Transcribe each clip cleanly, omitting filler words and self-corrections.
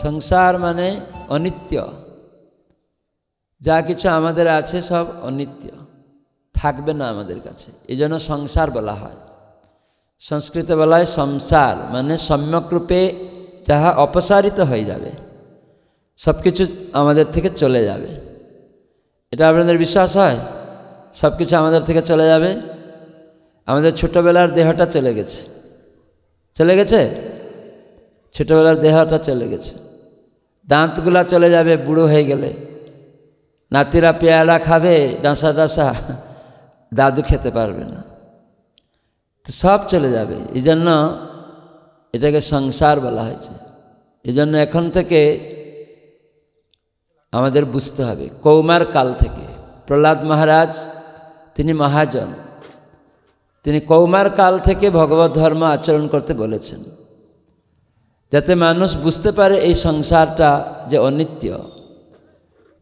সংসার মানে অনিত্য, যা কিছু আমাদের আছে সব অনিত্য, থাকবে না আমাদের কাছে, এই জন্য সংসার বলা হয়। সংস্কৃতে বলা হয় সংসার, মানে সম্যক রূপে যাহা অপসারিত হয়ে যাবে, সব কিছু আমাদের থেকে চলে যাবে। এটা আপনাদের বিশ্বাস হয়? সব কিছু আমাদের থেকে চলে যাবে। আমাদের ছোটোবেলার দেহটা চলে গেছে, চলে গেছে, ছোটোবেলার দেহটা চলে গেছে। দাঁতগুলা চলে যাবে বুড়ো হয়ে গেলে। নাতিরা পেয়ারা খাবে ডাঁসা ডাঁসা, দাদু খেতে পারবে না, তো সব চলে যাবে। এই জন্য এটাকে সংসার বলা হয়েছে। এই জন্য এখন থেকে আমাদের বুঝতে হবে, কৌমার কাল থেকে প্রহ্লাদ মহারাজ তিনি মহাজন, তিনি কৌমার কাল থেকে ভগবত ধর্ম আচরণ করতে বলেছেন, যাতে মানুষ বুঝতে পারে এই সংসারটা যে অনিত্য।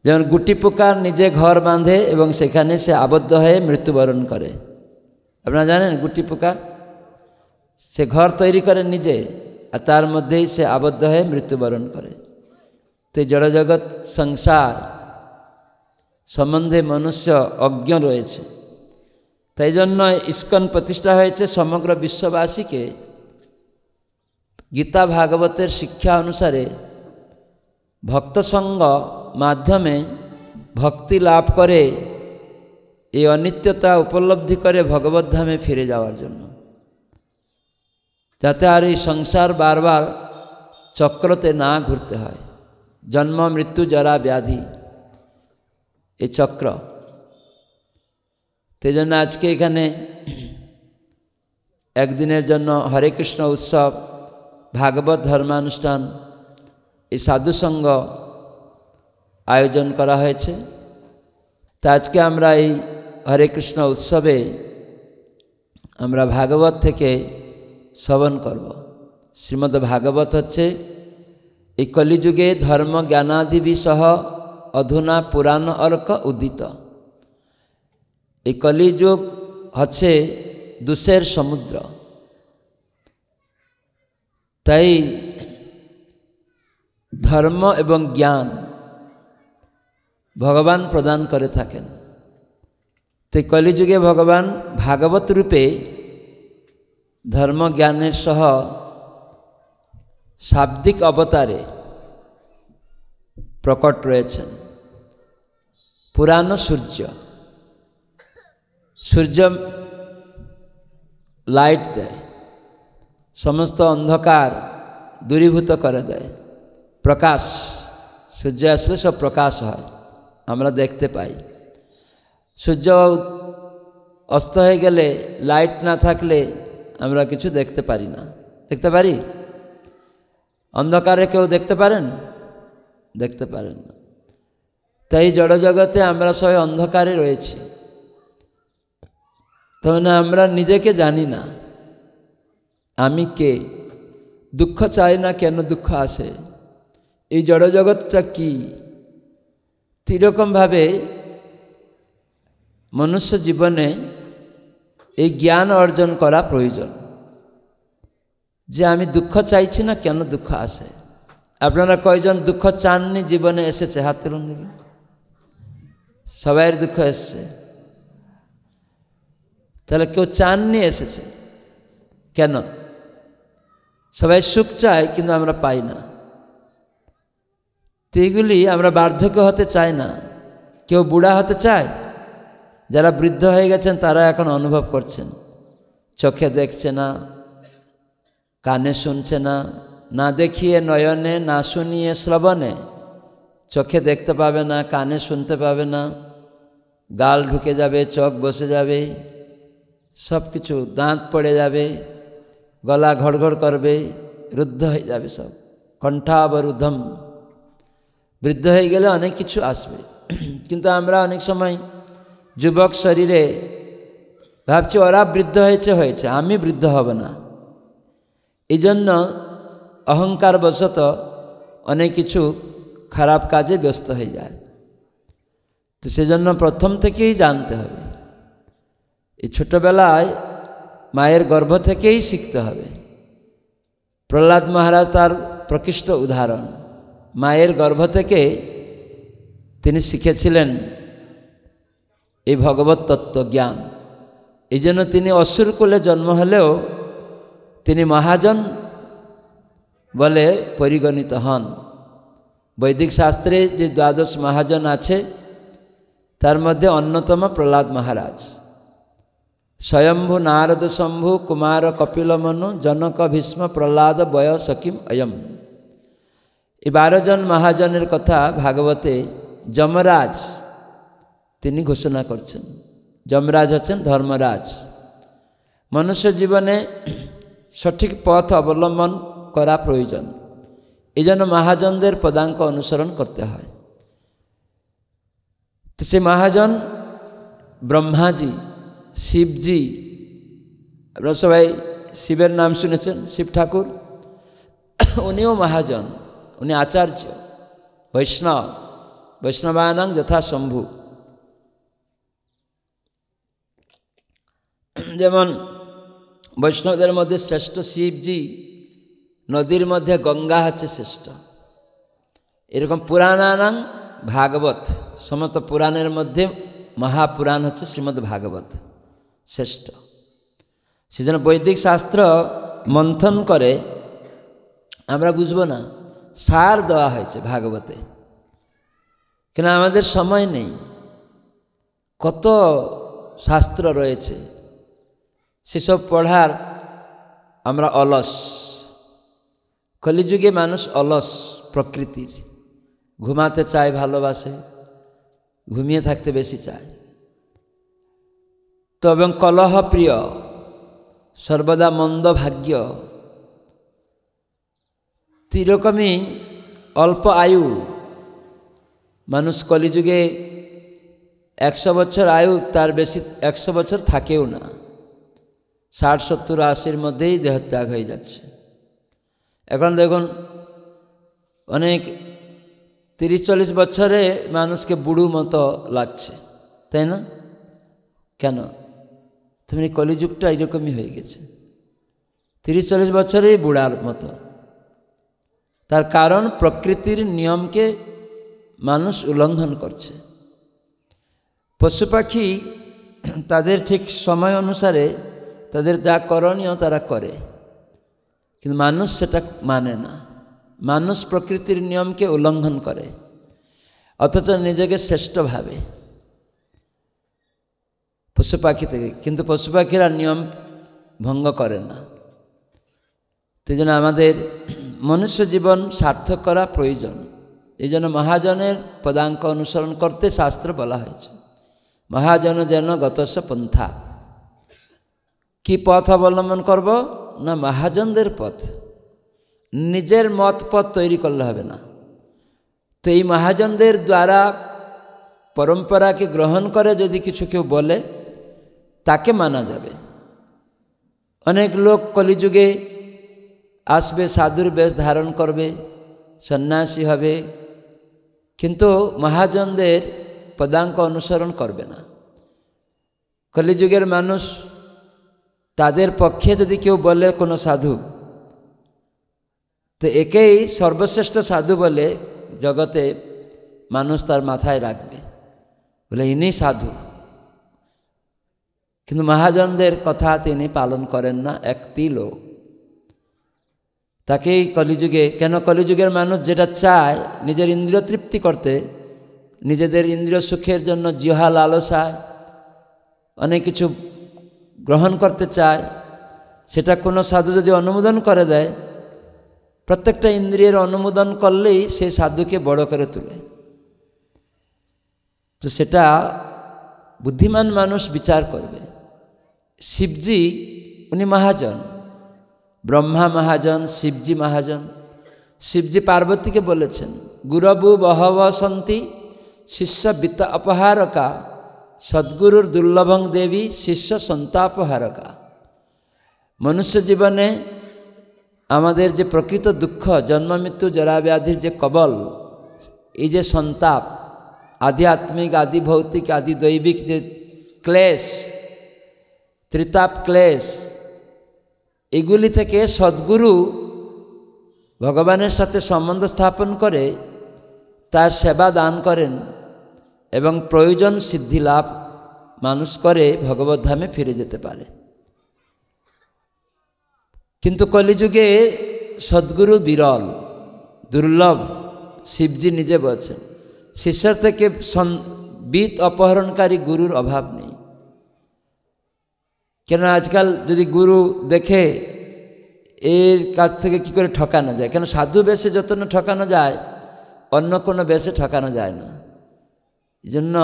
যেমন গুটি পোকা নিজে ঘর বাঁধে এবং সেখানে সে আবদ্ধ হয়ে মৃত্যুবরণ করে। আপনারা জানেন গুটি পোকা সে ঘর তৈরি করে নিজে, আর তার মধ্যেই সে আবদ্ধ হয়ে মৃত্যুবরণ করে। তো এই জড়জগৎ সংসার সম্বন্ধে মনুষ্য অজ্ঞ রয়েছে। তাই জন্য ইস্কন প্রতিষ্ঠা হয়েছে সমগ্র বিশ্ববাসীকে গীতা ভাগবতের শিক্ষা অনুসারে ভক্তসঙ্গ মাধ্যমে ভক্তি লাভ করে এই অনিত্যতা উপলব্ধি করে ভগবত ধামে ফিরে যাওয়ার জন্য, যাতে আর এই সংসার বারবার চক্রতে না ঘুরতে হয়। জন্ম মৃত্যু জরা ব্যাধি এই চক্র। সেই জন্য আজকে এখানে একদিনের জন্য হরে কৃষ্ণ উৎসব, ভাগবত ধর্মানুষ্ঠান, এই সাধুসঙ্গ আয়োজন করা হয়েছে। তা আজকে আমরা এই হরে কৃষ্ণ উৎসবে আমরা ভাগবত থেকে শ্রবণ করব। শ্রীমদ্ ভাগবত হচ্ছে এই কলিযুগে ধর্ম জ্ঞানাদি বিসহ অধুনা পুরাণ অর্ক উদিত। এই কলিযুগ হচ্ছে দুষের সমুদ্র। তাই ধর্ম এবং জ্ঞান ভগবান প্রদান করে থাকেন। তো কলিযুগে ভগবান ভাগবত রূপে ধর্ম জ্ঞানের সহ শাব্দিক অবতারে প্রকট রয়েছেন। পুরাণ সূর্য, সূর্য লাইট দেয়, সমস্ত অন্ধকার দূরীভূত করে দেয়, প্রকাশ। সূর্য আসলে সব প্রকাশ হয়, আমরা দেখতে পাই। সূর্য অস্ত হয়ে গেলে লাইট না থাকলে আমরা কিছু দেখতে পারি না। দেখতে পারি? অন্ধকারে কেউ দেখতে পারেন? দেখতে পারেন না। তাই জড়জগতে আমরা সবাই অন্ধকারে রয়েছি, তবে না আমরা নিজেকে জানি না আমি কে। দুঃখ চাই না, কেন দুঃখ আসে? এই জড়জগৎটা কি? এরকমভাবে মনুষ্য জীবনে এই জ্ঞান অর্জন করা প্রয়োজন যে আমি দুঃখ চাইছি না, কেন দুঃখ আসে। আপনারা কয়জন দুঃখ চাননি জীবনে এসেছে? হাত তুলুন দেখি। সবাই দুঃখ এসছে, তাহলে কেউ চাননি এসেছে কেন? সবাই সুখ চায় কিন্তু আমরা পাই না। তো এইগুলি আমরা বার্ধক্য হতে চাই না। কেউ বুড়া হতে চায়? যারা বৃদ্ধ হয়ে গেছেন তারা এখন অনুভব করছেন, চোখে দেখছে না, কানে শুনছে না, না দেখিয়ে নয়নে, না শুনিয়ে শ্রবণে। চোখে দেখতে পাবে না, কানে শুনতে পাবে না, গাল ঢুকে যাবে, চোখ বসে যাবে, সব কিছু, দাঁত পড়ে যাবে, গলা ঘড়ঘড় করবে, রুদ্ধ হয়ে যাবে সব, কণ্ঠাবরুদ্ধম। বৃদ্ধ হয়ে গেলে অনেক কিছু আসবে। কিন্তু আমরা অনেক সময় যুবক শরীরে ভাবছি ওরা বৃদ্ধ হয়েছে, আমি বৃদ্ধ হব না। এই জন্য অহংকারবশত অনেক কিছু খারাপ কাজে ব্যস্ত হয়ে যায়। তো সেজন্য প্রথম থেকেই জানতে হবে, এই ছোটোবেলায় মায়ের গর্ভ থেকেই শিখতে হবে। প্রহ্লাদ মহারাজ তার প্রকৃষ্ট উদাহরণ। মায়ের গর্ভ থেকে তিনি শিখেছিলেন এই ভগবত তত্ত্ব জ্ঞান। এই জন্য তিনি অসুর কুলে জন্ম হলেও তিনি মহাজন বলে পরিগণিত হন। বৈদিক শাস্ত্রে যে দ্বাদশ মহাজন আছে তার মধ্যে অন্যতম প্রহ্লাদ মহারাজ। স্বয়ম্ভু নারদ শম্ভু কুমার কপিল মনু জনক ভীষ্ম প্রহ্লাদ বয় সকিম অয়ম। এই 12 জন মহাজনের কথা ভাগবতে যমরাজ তিনি ঘোষণা করছেন। যমরাজ হচ্ছেন ধর্মরাজ। মনুষ্য জীবনে সঠিক পথ অবলম্বন করা প্রয়োজন। এই জন্য মহাজনদের পদাঙ্ক অনুসরণ করতে হয়। তো সে মহাজন ব্রহ্মাজি, শিবজি, আপনারা সবাই শিবের নাম শুনেছেন, শিব ঠাকুর, উনিও মহাজন, উনি আচার্য, বৈষ্ণব, বৈষ্ণবানাং যথা শম্ভু। যেমন বৈষ্ণবদের মধ্যে শ্রেষ্ঠ শিবজি, নদীর মধ্যে গঙ্গা হচ্ছে শ্রেষ্ঠ। এরকম পুরাণানাং ভাগবত, সমস্ত পুরাণের মধ্যে মহাপুরাণ হচ্ছে শ্রীমদ্ ভাগবত শ্রেষ্ঠ। সেজন্য বৈদিক শাস্ত্র মন্থন করে আমরা বুঝবো না, সার দেওয়া হয়েছে ভাগবতে। কেন আমাদের সময় নেই, কত শাস্ত্র রয়েছে, সেসব পড়ার আমরা অলস। কলিযুগে মানুষ অলস প্রকৃতির, ঘুমাতে চায়, ভালোবাসে, ঘুমিয়ে থাকতে বেশি চায়। তো এবং কলহ প্রিয়, সর্বদা মন্দ ভাগ্য। তো এরকমই অল্প আয়ু মানুষ কলিযুগে 100 বছর আয়ু, তার বেশি 100 বছর থাকেও না। 60, 70, 80-র মধ্যেই দেহত্যাগ হয়ে যাচ্ছে। এখন দেখুন অনেক 30-40 বছরে মানুষকে বুড়ো মতো লাগছে, তাই না? কেন? তেমনি কলিযুগটা এরকমই হয়ে গেছে, 30-40 বছরেই বুড়ার মতো। তার কারণ প্রকৃতির নিয়মকে মানুষ উল্লঙ্ঘন করছে। পশু পাখি তাদের ঠিক সময় অনুসারে তাদের যা করণীয় তারা করে, কিন্তু মানুষ সেটা মানে না। মানুষ প্রকৃতির নিয়মকে উল্লঙ্ঘন করে, অথচ নিজেকে শ্রেষ্ঠ ভাবে পশু পাখি থেকে। কিন্তু পশু পাখিরা নিয়ম ভঙ্গ করে না। সেই জন্য আমাদের মনুষ্য জীবন সার্থক করা প্রয়োজন। এই জন্য মহাজনের পদাঙ্ক অনুসরণ করতে শাস্ত্র বলা হয়েছে। মহাজন যেন গতস্য পন্থা। কি পথ অবলম্বন করব না? মহাজনদের পথ। নিজের মত পথ তৈরি করলে হবে না। তো এই মহাজনদের দ্বারা পরম্পরাকে গ্রহণ করে যদি কিছু কেউ বলে, তাকে মানা যাবে। অনেক লোক কলিযুগে আসবে, সাধুর বেশ ধারণ করবে, সন্ন্যাসী হবে, কিন্তু মহাজনদের পদাঙ্ক অনুসরণ করবে না। কলিযুগের মানুষ, তাদের পক্ষে যদি কেউ বলে কোনো সাধু, তো একেই সর্বশ্রেষ্ঠ সাধু বলে জগতে মানুষ তার মাথায় রাখবে, বলে ইনি সাধু। কিন্তু মহাজনদের কথা তিনি পালন করেন না এক তিলও। তাকেই কলিযুগে, কেন কলিযুগের মানুষ যেটা চায় নিজের ইন্দ্রিয় তৃপ্তি করতে, নিজেদের ইন্দ্রিয় সুখের জন্য জিহ্বা লালসায় অনেক কিছু গ্রহণ করতে চায়, সেটা কোনো সাধু যদি অনুমোদন করে দেয়, প্রত্যেকটা ইন্দ্রিয়ের অনুমোদন করলেই সেই সাধুকে বড় করে তোলে। তো সেটা বুদ্ধিমান মানুষ বিচার করবে। শিবজি উনি মহাজন, ব্রহ্মা মহাজন, শিবজি মহাজন। শিবজি পার্বতীকে বলেছেন, গুরবু বহব সন্তি শিষ্য বিত্ত অপহারকা, সদ্গুরুর দুর্লভং দেবী শিষ্য সন্তাপহারকা। মনুষ্য জীবনে আমাদের যে প্রকৃত দুঃখ, জন্ম মৃত্যু জরা ব্যাধির যে কবল, এই যে সন্তাপ, আধ্যাত্মিক, আদি ভৌতিক, আদি দৈবিক যে ক্লেশ, ত্রিতাপ ক্লেশ, এগুলি থেকে সদ্গুরু ভগবানের সাথে সম্বন্ধ স্থাপন করে তার সেবা দান করেন এবং প্রয়োজন সিদ্ধি লাভ মানুষ করে ভগবত ধামে ফিরে যেতে পারে। কিন্তু কলিযুগে সদ্গুরু বিরল, দুর্লভ। শিবজি নিজে বলছেন শিষ্যের থেকে বিত অপহরণকারী গুরুর অভাব নেই। কেন আজকাল যদি গুরু দেখে এর কাছ থেকে কি করে ঠকানো যায়, কেন সাধু বেশে যত না ঠকানো যায় অন্য কোনো বেশে ঠকানো যায় না। এই জন্য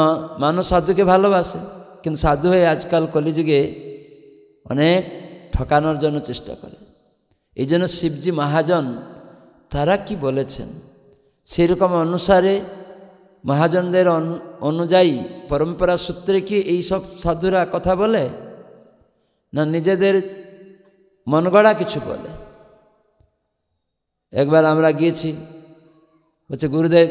মানুষ সাধুকে ভালোবাসে, কিন্তু সাধু হয়ে আজকাল কলিযুগে অনেক ঠকানোর জন্য চেষ্টা করে। এই জন্য শিবজি মহাজন তারা কি বলেছেন সেরকম অনুসারে মহাজনদের অনুযায়ী পরম্পরা সূত্রে কি এই সব সাধুরা কথা বলে, না নিজেদের মনগড়া কিছু বলে? একবার আমরা গিয়েছি, বলছে গুরুদেব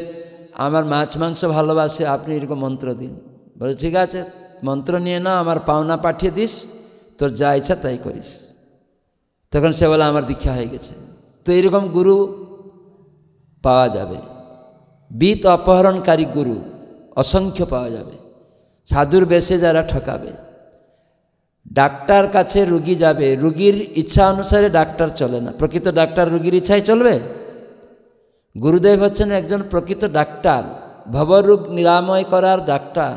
আমার মাছ মাংস ভালোবাসে, আপনি এরকম মন্ত্র দিন। বলে ঠিক আছে, মন্ত্র নিয়ে না, আমার পাওনা পাঠিয়ে দিস, তোর যা ইচ্ছা তাই করিস। তখন সে বলে আমার দীক্ষা হয়ে গেছে। তো এইরকম গুরু পাওয়া যাবে, বিত অপহরণকারী গুরু অসংখ্য পাওয়া যাবে। সাধুর বেশে যারা ঠকাবে, ডাক্তার কাছে রুগী যাবে, রুগীর ইচ্ছা অনুসারে ডাক্তার চলে না। প্রকৃত ডাক্তার রুগীর ইচ্ছায় চলবে? গুরুদেব হচ্ছেন একজন প্রকৃত ডাক্তার, ভবরোগ নিরাময় করার ডাক্তার।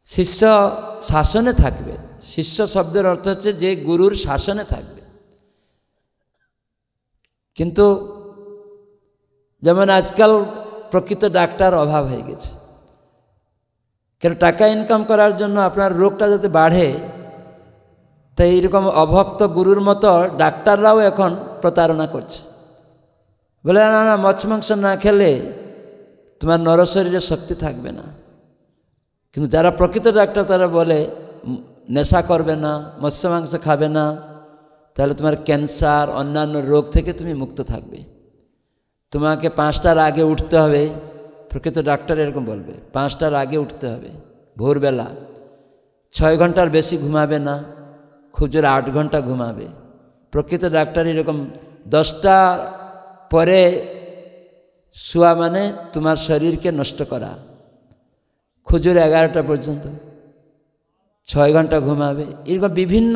শিষ্য শাসনে থাকবে। শিষ্য শব্দের অর্থ হচ্ছে যে গুরুর শাসনে থাকবে। কিন্তু যেমন আজকাল প্রকৃত ডাক্তার অভাব হয়ে গেছে, কেন টাকা ইনকাম করার জন্য আপনার রোগটা যাতে বাড়ে, তাই এইরকম অভক্ত গুরুর মতো ডাক্তাররাও এখন প্রতারণা করছে। বলে না না, মাছ মাংস না খেলে তোমার নরশরীরে শক্তি থাকবে না। কিন্তু যারা প্রকৃত ডাক্তার তারা বলে নেশা করবে না, মৎস্য মাংস খাবে না, তাহলে তোমার ক্যান্সার অন্যান্য রোগ থেকে তুমি মুক্ত থাকবে। তোমাকে 5টার আগে উঠতে হবে, প্রকৃত ডাক্তার এরকম বলবে, 5টার আগে উঠতে হবে ভোরবেলা, 6 ঘন্টার বেশি ঘুমাবে না, খুব জোর 8 ঘন্টা ঘুমাবে। প্রকৃত ডাক্তার এরকম 10টা পরে শোয়া মানে তোমার শরীরকে নষ্ট করা, খুজুর 11টা পর্যন্ত 6 ঘন্টা ঘুমাবে, এরকম বিভিন্ন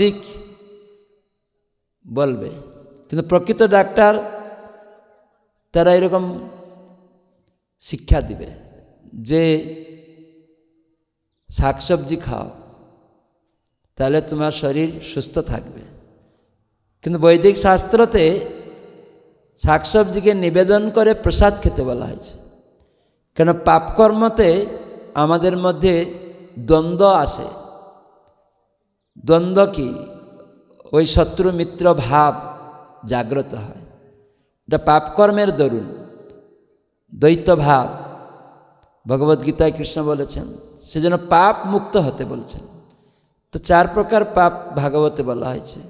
দিক বলবে। কিন্তু প্রকৃত ডাক্তার তারা এরকম শিক্ষা দিবে যে শাকসবজি খাও, তাহলে তোমার শরীর সুস্থ থাকবে। কিন্তু বৈদিক শাস্ত্রতে শাকসবজিকে নিবেদন করে প্রসাদ খেতে বলা হয়েছে। কেন পাপকর্মতে আমাদের মধ্যে দ্বন্দ্ব আসে। দ্বন্দ্ব কি? ওই শত্রু মিত্র ভাব জাগ্রত হয়, এটা পাপকর্মের দরুন। দ্বৈত ভাব ভগবদ্গীতায় কৃষ্ণ বলেছেন, সেজন্য পাপ মুক্ত হতে বলছেন। তো 4 প্রকার পাপ ভাগবতে বলা হয়েছে,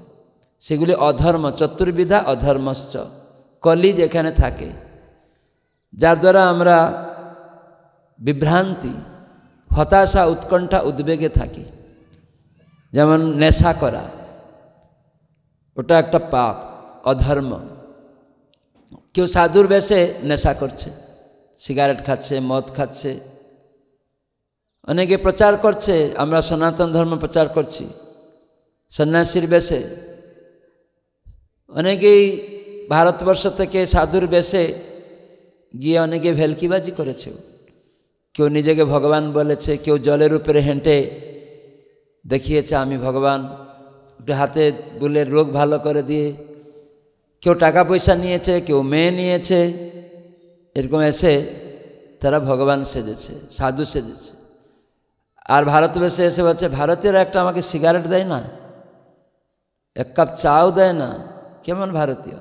সেগুলি অধর্ম, চতুর্বিধা অধর্মশ্চ। কলি যেখানে থাকে, যার দ্বারা আমরা বিভ্রান্তি, হতাশা, উৎকণ্ঠা, উদ্বেগে থাকি। যেমন নেশা করা, ওটা একটা পাপ, অধর্ম। কেউ সাধুর বেশে নেশা করছে, সিগারেট খাচ্ছে, মদ খাচ্ছে, অনেকে প্রচার করছে আমরা সনাতন ধর্ম প্রচার করছি সন্ন্যাসীর বেশে। অনেকেই ভারতবর্ষ থেকে সাধুর বেশে গিয়ে অনেকে ভেলকিবাজি করেছে। কেউ নিজেকে ভগবান বলেছে, কেউ জলের উপরে হেঁটে দেখিয়েছে আমি ভগবান, একটু হাতে বুলে রোগ ভালো করে দিয়ে। কেউ টাকা পয়সা নিয়েছে, কেউ মেয়ে নিয়েছে, এরকম এসে তারা ভগবান সেজেছে, সাধু সেজেছে। আর ভারতবর্ষে এসে বলছে ভারতীয়রা একটা আমাকে সিগারেট দেয় না, 1 কাপ চাও দেয় না, কেমন ভারতীয়?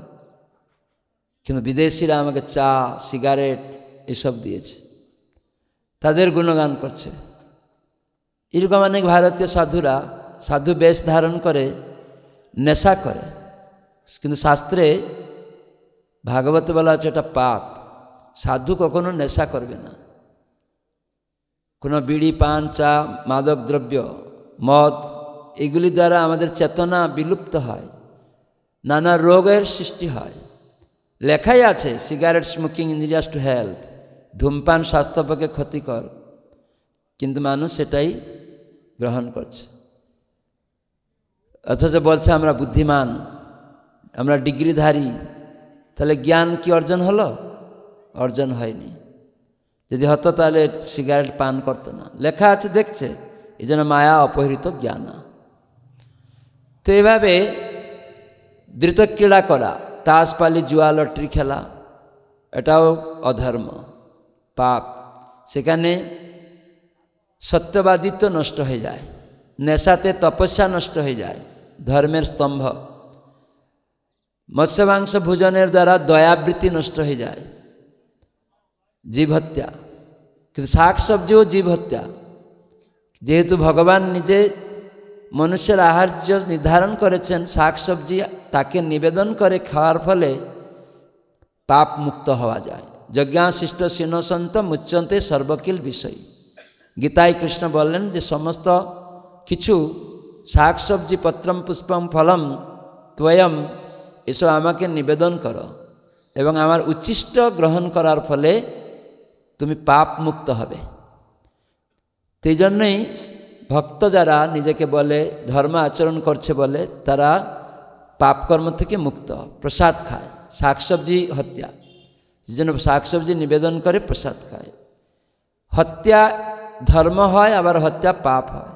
কিন্তু বিদেশিরা আমাকে চা, সিগারেট এসব দিয়েছে, তাদের গুণগান করছে। এরকম অনেক ভারতীয় সাধুরা সাধু বেশ ধারণ করে নেশা করে। কিন্তু শাস্ত্রে ভাগবতে বলা আছে এটা পাপ। সাধু কখনো নেশা করবে না। কোনো বিড়ি, পান, চা, মাদক দ্রব্য, মদ, এগুলি দ্বারা আমাদের চেতনা বিলুপ্ত হয়, নানা রোগের সৃষ্টি হয়। লেখাই আছে cigarette smoking injurious to health, ধূমপান স্বাস্থ্য পক্ষে ক্ষতিকর, কিন্তু মানুষ সেটাই গ্রহণ করছে। অথচ বলছে আমরা বুদ্ধিমান, আমরা ডিগ্রিধারী। তাহলে জ্ঞান কি অর্জন হলো? অর্জন হয়নি। যদি হতো তাহলে সিগারেট পান করতো না। লেখা আছে দেখছে, এই জন্য মায়া অপহৃত জ্ঞান। তো এইভাবে দ্রুত ক্রীড়া করা, তাস পালি জুয়া লটারি খেলা, এটাও অধর্ম, পাপ। সেখানে সত্যবাদিত্ব নষ্ট হয়ে যায়, নেশাতে তপস্যা নষ্ট হয়ে যায়, ধর্মের স্তম্ভ। মৎস্য মাংস ভোজনের দ্বারা দয়াবৃত্তি নষ্ট হয়ে যায়, জীব হত্যা। কিন্তু শাক সবজিও জীব হত্যা। যেহেতু ভগবান নিজে মনুষ্যের আহার্য নির্ধারণ করেছেন, শাক সবজি তাকে নিবেদন করে খাওয়ার ফলে পাপ মুক্ত হওয়া যায়। যজ্ঞাশিষ্ট সিনসন্ত মুচ্যন্তে সর্বকিল বিষয়। গীতায় কৃষ্ণ বললেন যে সমস্ত কিছু শাক সবজি পত্রম পুষ্পম ফলম ত্বয়ম, এসব আমাকে নিবেদন করো এবং আমার উচ্ছিষ্ট গ্রহণ করার ফলে তুমি পাপ মুক্ত হবে। সেই জন্যই ভক্ত যারা নিজেকে বলে ধর্ম আচরণ করছে বলে তারা পাপকর্ম থেকে মুক্ত, প্রসাদ খায়। শাকসবজি হত্যা, এই জন্য শাকসবজি নিবেদন করে প্রসাদ খায়। হত্যা ধর্ম হয়, আবার হত্যা পাপ হয়।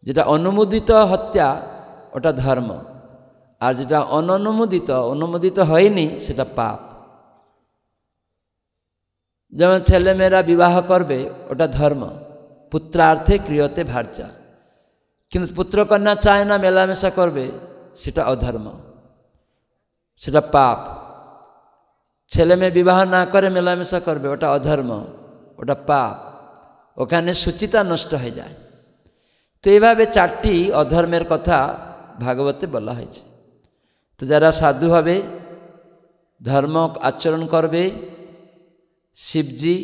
যেটা অনুমোদিত হত্যা ওটা ধর্ম, আর যেটা অনুমোদিত হয়নি সেটা পাপ। যেমন ছেলেমেয়েরা বিবাহ করবে ওটা ধর্ম, পুত্রার্থে ক্রিয়তে ভার্যা। কিন্তু পুত্রকন্যা চায় না, মেলামেশা করবে, সেটা অধর্ম, সেটা পাপ। ছেলে মেয়ে বিবাহ না করে মেলামেশা করবে, ওটা অধর্ম, ওটা পাপ। ওখানে সুচিতা নষ্ট হয়ে যায়। তো এইভাবে 4টি অধর্মের কথা ভাগবতে বলা হয়েছে। তো যারা সাধু হবে, ধর্ম আচরণ করবে, শিবজি,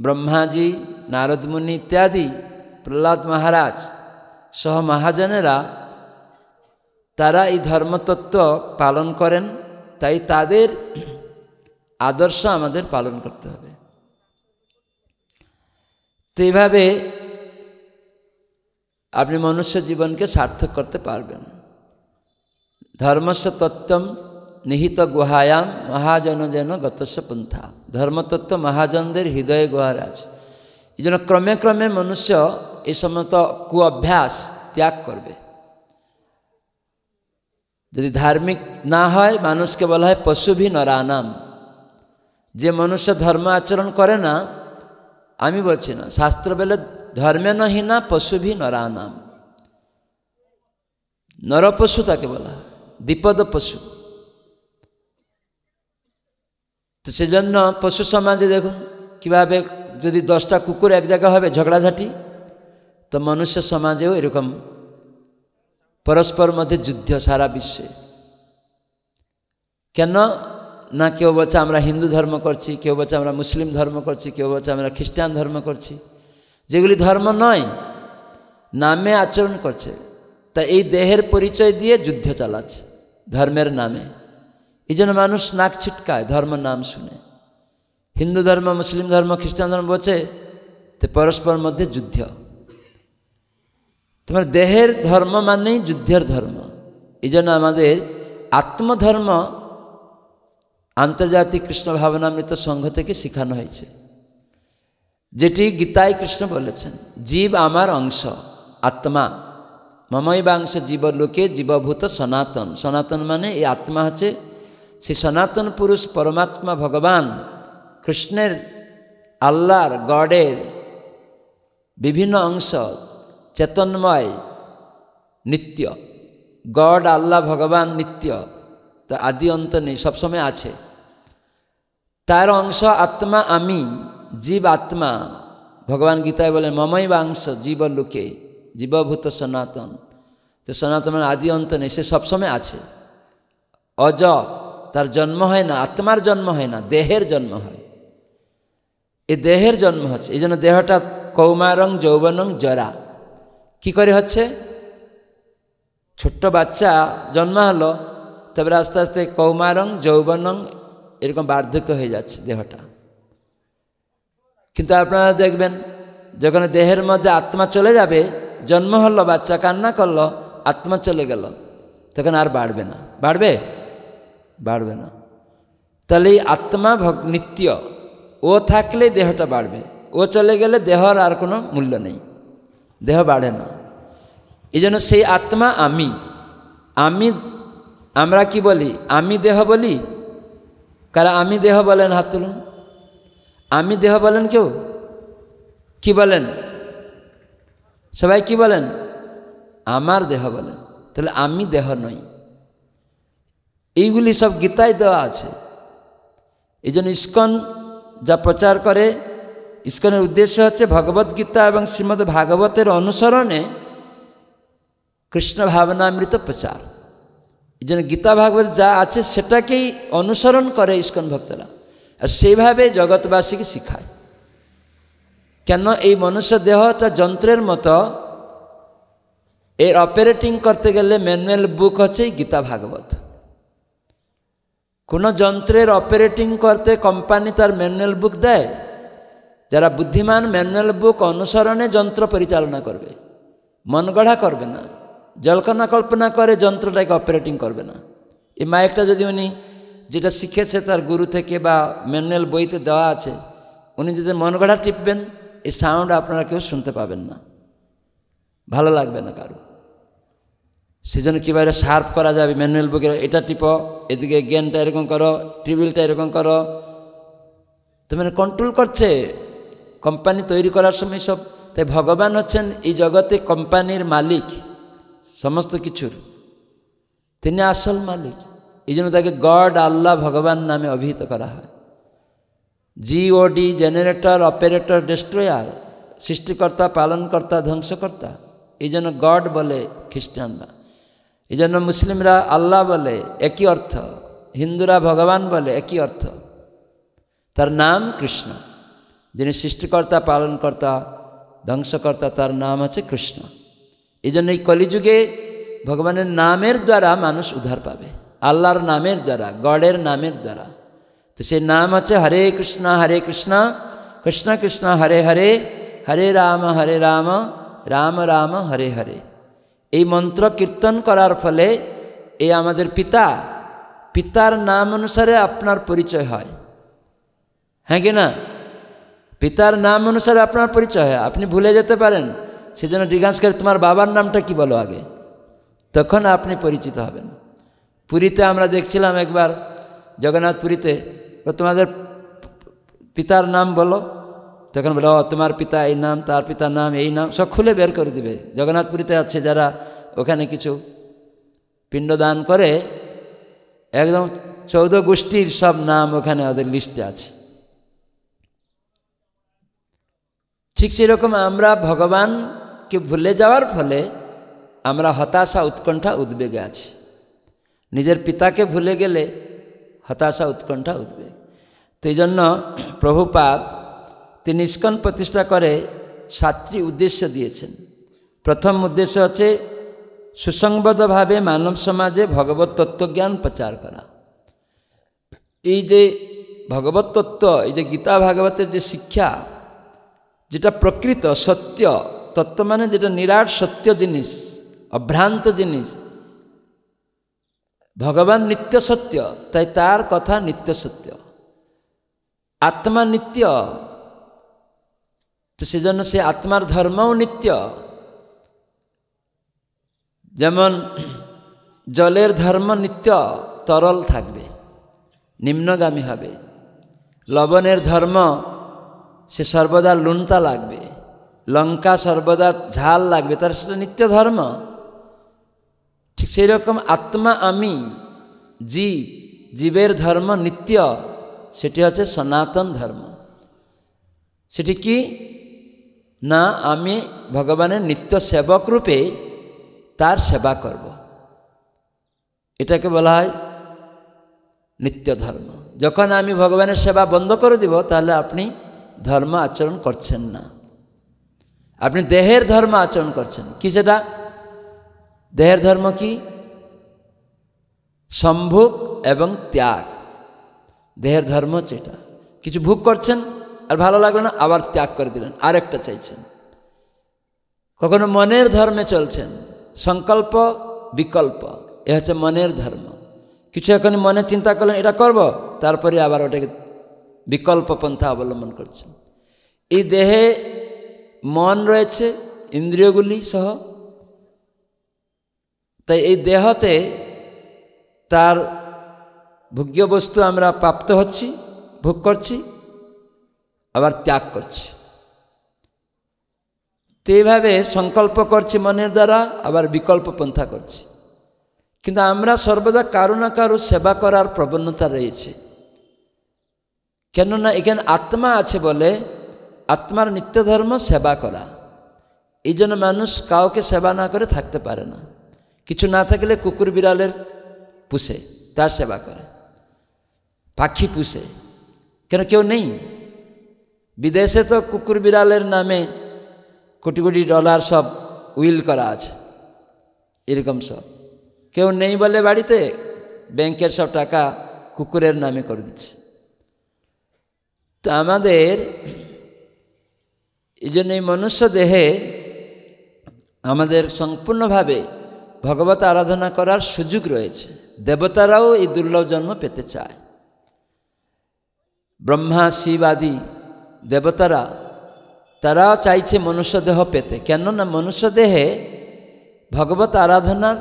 ব্রহ্মাজি, নারদ মুনি ইত্যাদি, প্রহ্লাদ মহারাজ সহ মহাজনেরা তারা এই ধর্মতত্ত্ব পালন করেন। তাই তাদের আদর্শ আমাদের পালন করতে হবে। তো এইভাবে আপনি মনুষ্য জীবনকে সার্থক করতে পারবেন। ধর্মস্য তত্ত্বম নিহিত গুহায়াম মহাজন যেন গতস্য পন্থা। ধর্মতত্ত্ব মহাজনদের হৃদয়ে গুহার আছে। এই জন্য ক্রমে ক্রমে মনুষ্য এই সমস্ত কুঅভ্যাস ত্যাগ করবে। যদি ধার্মিক না হয়, মানুষকে বলা হয় পশুভি নরানাম। যে মনুষ্য ধর্ম আচরণ করে না, আমি বলছি না, শাস্ত্র বলে ধর্মে নহিনা পশুভি নরানাম। নরপশু তাকে বলা হয়, দ্বিপদ পশু। তো সেজন্য পশু সমাজে দেখুন কীভাবে, যদি 10টা কুকুর এক জায়গা হবে ঝগড়াঝাটি, তো মনুষ্য সমাজেও এরকম পরস্পর মধ্যে যুদ্ধ সারা বিশ্বে। কেন না? কেউ বলছে আমরা হিন্দু ধর্ম করছি, কেউ বলছে আমরা মুসলিম ধর্ম করছি, কেউ বলছে আমরা খ্রিস্টান ধর্ম করছি, যেগুলি ধর্ম নয়, নামে আচরণ করছে। তা এই দেহের পরিচয় দিয়ে যুদ্ধ চালাচ্ছে ধর্মের নামে। এই জন্য মানুষ নাক ছিটকায় ধর্ম নাম শুনে। হিন্দু ধর্ম, মুসলিম ধর্ম, খ্রিস্টান ধর্ম বলছে, তো পরস্পর মধ্যে যুদ্ধ। তোমার দেহের ধর্ম মানেই যুদ্ধের ধর্ম। এই জন্য আমাদের আত্মধর্ম আন্তর্জাতিক কৃষ্ণ ভাবনামৃত সংঘ থেকে শেখানো হয়েছে, যেটি গীতায় কৃষ্ণ বলেছেন, জীব আমার অংশ, আত্মা মমৈবাংশ জীবলোকে জীবভূত সনাতন। সনাতন মানে এই আত্মা হচ্ছে সেই সনাতন পুরুষ পরমাত্মা ভগবান কৃষ্ণের, আল্লাহর, গডের বিভিন্ন অংশ, চেতনময়, নিত্য। গড, আল্লাহ, ভগবান নিত্য, তা আদি অন্ত নেই, সবসময় আছে। তার অংশ আত্মা আমি, জীব আত্মা। ভগবান গীতায় বলেন মমৈবাংশ জীবলোকে জীবভূত সনাতন। তো সনাতন মানে আদি অন্ত নেই, সে সবসময় আছে, অজ। তার জন্ম হয় না, আত্মার জন্ম হয় না, দেহের জন্ম হয়। এই দেহের জন্ম হচ্ছে, এই জন্য দেহটা কৌমারং যৌবনং জরা। কি করে হচ্ছে? ছোট্ট বাচ্চা জন্ম হলো, তারপরে আস্তে আস্তে কৌমারং যৌবনং এরকম বার্ধক্য হয়ে যাচ্ছে দেহটা। কিন্তু আপনারা দেখবেন যখন দেহের মধ্যে আত্মা চলে যাবে, জন্ম হলো, বাচ্চা কান্না করলো, আত্মা চলে গেল, তখন আর বাড়বে না। বাড়বে? বাড়বে না। তাহলে এই আত্মা নিত্য, ও থাকলে দেহটা বাড়বে, ও চলে গেলে দেহর আর কোনো মূল্য নেই, দেহ বাড়ে না। এই জন্য সেই আত্মা আমি, আমরা কি বলি? আমি দেহ বলি। কারা আমি দেহ বলেন? হাত তুলুন। আমি দেহ বলেন কেউ? কি বলেন? সবাই কি বলেন? আমার দেহ বলেন। তাহলে আমি দেহ নই। এইগুলি সব গীতায় দেওয়া আছে। এই জন্য ইস্কন যা প্রচার করে, ইস্কনের উদ্দেশ্য হচ্ছে ভগবদ্গীতা এবং শ্রীমদ্ ভাগবতের অনুসরণে কৃষ্ণ ভাবনামৃত প্রচার। এই জন্য গীতা ভাগবত যা আছে সেটাকেই অনুসরণ করে ইস্কন ভক্তরা, আর সেইভাবে জগৎবাসীকে শিখায়। কেন? এই মনুষ্য দেহটা যন্ত্রের মতো, এর অপারেটিং করতে গেলে ম্যানুয়াল বুক হচ্ছে গীতা ভাগবত। কোনো যন্ত্রের অপারেটিং করতে কোম্পানি তার ম্যানুয়াল বুক দেয়? যারা বুদ্ধিমান ম্যানুয়াল বুক অনুসরণে যন্ত্র পরিচালনা করবে, মন গড়া করবে না, জল্পনা কল্পনা করে যন্ত্রটাকে অপারেটিং করবে না। এই মাইকটা যদি উনি যেটা শিখেছে তার গুরু থেকে বা ম্যানুয়াল বইতে দেওয়া আছে, উনি যদি মন গড়া টিপবেন, এই সাউন্ড আপনারা কেউ শুনতে পাবেন না, ভালো লাগবে না কারো। সেজন্য কীভাবে শার্প করা যাবে ম্যানুয়াল বুকে, এটা টিপো, এদিকে গেনটা এরকম করো, ট্রিবিলটা এরকম করো, তো মানে কন্ট্রোল করছে কোম্পানি তৈরি করার সময় সব। তাই ভগবান হচ্ছেন এই জগতে কোম্পানির মালিক, সমস্ত কিছুর তিনি আসল মালিক। এই জন্য তাকে গড, আল্লাহ, ভগবান নামে অভিহিত করা হয়। GOD, জেনারেটর, অপারেটর, ডেস্ট্রয়ার, সৃষ্টিকর্তা, পালনকর্তা, ধ্বংসকর্তা। এই জন্য গড বলে খ্রিস্টানরা, এই জন্য মুসলিমরা আল্লাহ বলে, একই অর্থ। হিন্দুরা ভগবান বলে, একই অর্থ। তার নাম কৃষ্ণ। যিনি সৃষ্টিকর্তা, পালনকর্তা, ধ্বংসকর্তা, তার নাম হচ্ছে কৃষ্ণ। এই জন্য এই কলিযুগে ভগবানের নামের দ্বারা মানুষ উদ্ধার পাবে, আল্লাহর নামের দ্বারা, গডের নামের দ্বারা। তো সেই নাম হচ্ছে হরে কৃষ্ণ কৃষ্ণ কৃষ্ণ হরে হরে, হরে রাম রাম রাম হরে হরে। এই মন্ত্র কীর্তন করার ফলে এই আমাদের পিতার নাম অনুসারে আপনার পরিচয় হয়, হ্যাঁ কি না? পিতার নাম অনুসারে আপনার পরিচয় হয়। আপনি ভুলে যেতে পারেন, সেজন্য জিজ্ঞাসা করে তোমার বাবার নামটা কি বলো আগে, তখন আপনি পরিচিত হবেন। পুরীতে আমরা দেখছিলাম একবার, জগন্নাথ পুরীতে, তোমাদের পিতার নাম বলো, তখন বলো তোমার পিতা এই নাম, তার পিতার নাম এই নাম, সব খুলে বের করে দিবে। জগন্নাথ পুরীতে আছে যারা ওখানে কিছু পিণ্ডদান করে, একদম 14 গোষ্ঠীর সব নাম ওখানে ওদের লিস্টে আছে। ঠিক সেরকম আমরা ভগবানকে ভুলে যাওয়ার ফলে আমরা হতাশা, উৎকণ্ঠা, উদ্বেগে আছি। নিজের পিতাকে ভুলে গেলে হতাশা, উৎকণ্ঠা, উদ্বেগ। তো এই জন্য প্রভুপাদ তিনি ইস্কন প্রতিষ্ঠা করে 7টি উদ্দেশ্য দিয়েছেন। প্রথম উদ্দেশ্য হচ্ছে সুসংবদ্ধভাবে মানব সমাজে ভগবত তত্ত্বজ্ঞান প্রচার করা। এই যে ভগবত তত্ত্ব, এই যে গীতা ভাগবতের যে শিক্ষা, যেটা প্রকৃত সত্য তত্ত্ব, মানে যেটা নিরাট সত্য জিনিস, অভ্রান্ত জিনিস। ভগবান নিত্য সত্য, তাই তার কথা নিত্য সত্য। আত্মা নিত্য, তো সেজন্য সে আত্মার ধর্মও নিত্য। যেমন জলের ধর্ম নিত্য, তরল থাকবে, নিম্নগামী হবে। লবণের ধর্ম, সে সর্বদা লুনতা লাগবে। লঙ্কা সর্বদা ঝাল লাগবে, তার সেটা নিত্য ধর্ম। ঠিক সেই রকম আত্মা আমি, জীবের ধর্ম নিত্য, সেটি হচ্ছে সনাতন ধর্ম। সেটি কি না, আমি ভগবানের নিত্য সেবক রূপে তার সেবা করব, এটাকে বলা হয় নিত্য ধর্ম। যখন আমি ভগবানের সেবা বন্ধ করে দিব, তাহলে আপনি ধর্ম আচরণ করছেন না, আপনি দেহের ধর্ম আচরণ করছেন। কি সেটা? দেহের ধর্ম কি? সম্ভোগ এবং ত্যাগ, দেহের ধর্ম হচ্ছে এটা। কিছু ভোগ করছেন আর ভালো লাগলো না, আবার ত্যাগ করে দিলেন, আরেকটা চাইছেন। কখনো মনের ধর্মে চলছেন, সংকল্প বিকল্প, এ হচ্ছে মনের ধর্ম। কিছু এখন মনে চিন্তা করলেন এটা করব, তারপরে আবার ওটাকে বিকল্প পন্থা অবলম্বন করছেন। এই দেহে মন রয়েছে, ইন্দ্রিয়গুলি সহ, তাই এই দেহতে তার ভোগ্য বস্তু আমরা প্রাপ্ত হচ্ছি, ভোগ করছি, আবার ত্যাগ করছি। তো এইভাবে সংকল্প করছি মনের দ্বারা, আবার বিকল্প পন্থা করছি। কিন্তু আমরা সর্বদা কারো না কারো সেবা করার প্রবণতা রয়েছে। কেননা এখানে আত্মা আছে বলে আত্মার নিত্য ধর্ম সেবা করা। এই জন্য মানুষ কাউকে সেবা না করে থাকতে পারে না। কিছু না থাকলে কুকুর বিড়ালের পুষে, তার সেবা করে, পাখি পুষে, কেন কেউ নেই। বিদেশে তো কুকুর বিড়ালের নামে কোটি কোটি ডলার সব উইল করা আছে, এরকম সব। কেউ নেই বলে বাড়িতে ব্যাংকের সব টাকা কুকুরের নামে করে দিচ্ছে। তো আমাদের এই জন্য এই মনুষ্য দেহে আমাদের সম্পূর্ণভাবে ভগবত আরাধনা করার সুযোগ রয়েছে। দেবতারাও এই দুর্লভ জন্ম পেতে চায়। ব্রহ্মা, শিব আদি দেবতারা তারাও চাইছে মনুষ্য দেহ পেতে। কেননা মনুষ্য দেহে ভগবত আরাধনার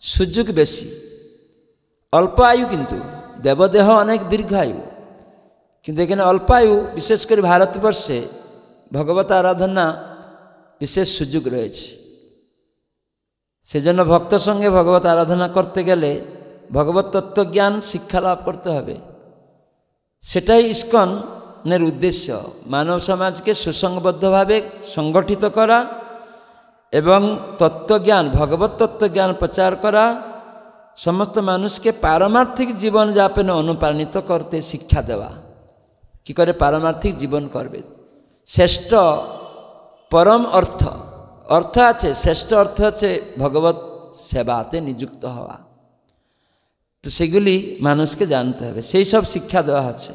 সুযোগ বেশি, অল্প আয়ু, কিন্তু দেবদেহ অনেক দীর্ঘায়ু, কিন্তু এখানে অল্প আয়ু। বিশেষ করে ভারতবর্ষে ভগবত আরাধনা বিশেষ সুযোগ রয়েছে। সেজন্য ভক্ত সঙ্গে ভগবত আরাধনা করতে গেলে ভগবত তত্ত্বজ্ঞান শিক্ষা লাভ করতে হবে। সেটাই ইস্কনের উদ্দেশ্য, মানব সমাজকে সুসংবদ্ধভাবে সংগঠিত করা এবং তত্ত্বজ্ঞান, ভগবত তত্ত্বজ্ঞান প্রচার করা, সমস্ত মানুষকে পারমার্থিক জীবনযাপনে অনুপ্রাণিত করতে শিক্ষা দেওয়া। কি করে পারমার্থিক জীবন করবে, শ্রেষ্ঠ পরম অর্থ আছে, শ্রেষ্ঠ অর্থ হচ্ছে ভগবত সেবাতে নিযুক্ত হওয়া। তো সেগুলি মানুষকে জানতে হবে, সেই সব শিক্ষা দেওয়া হচ্ছে।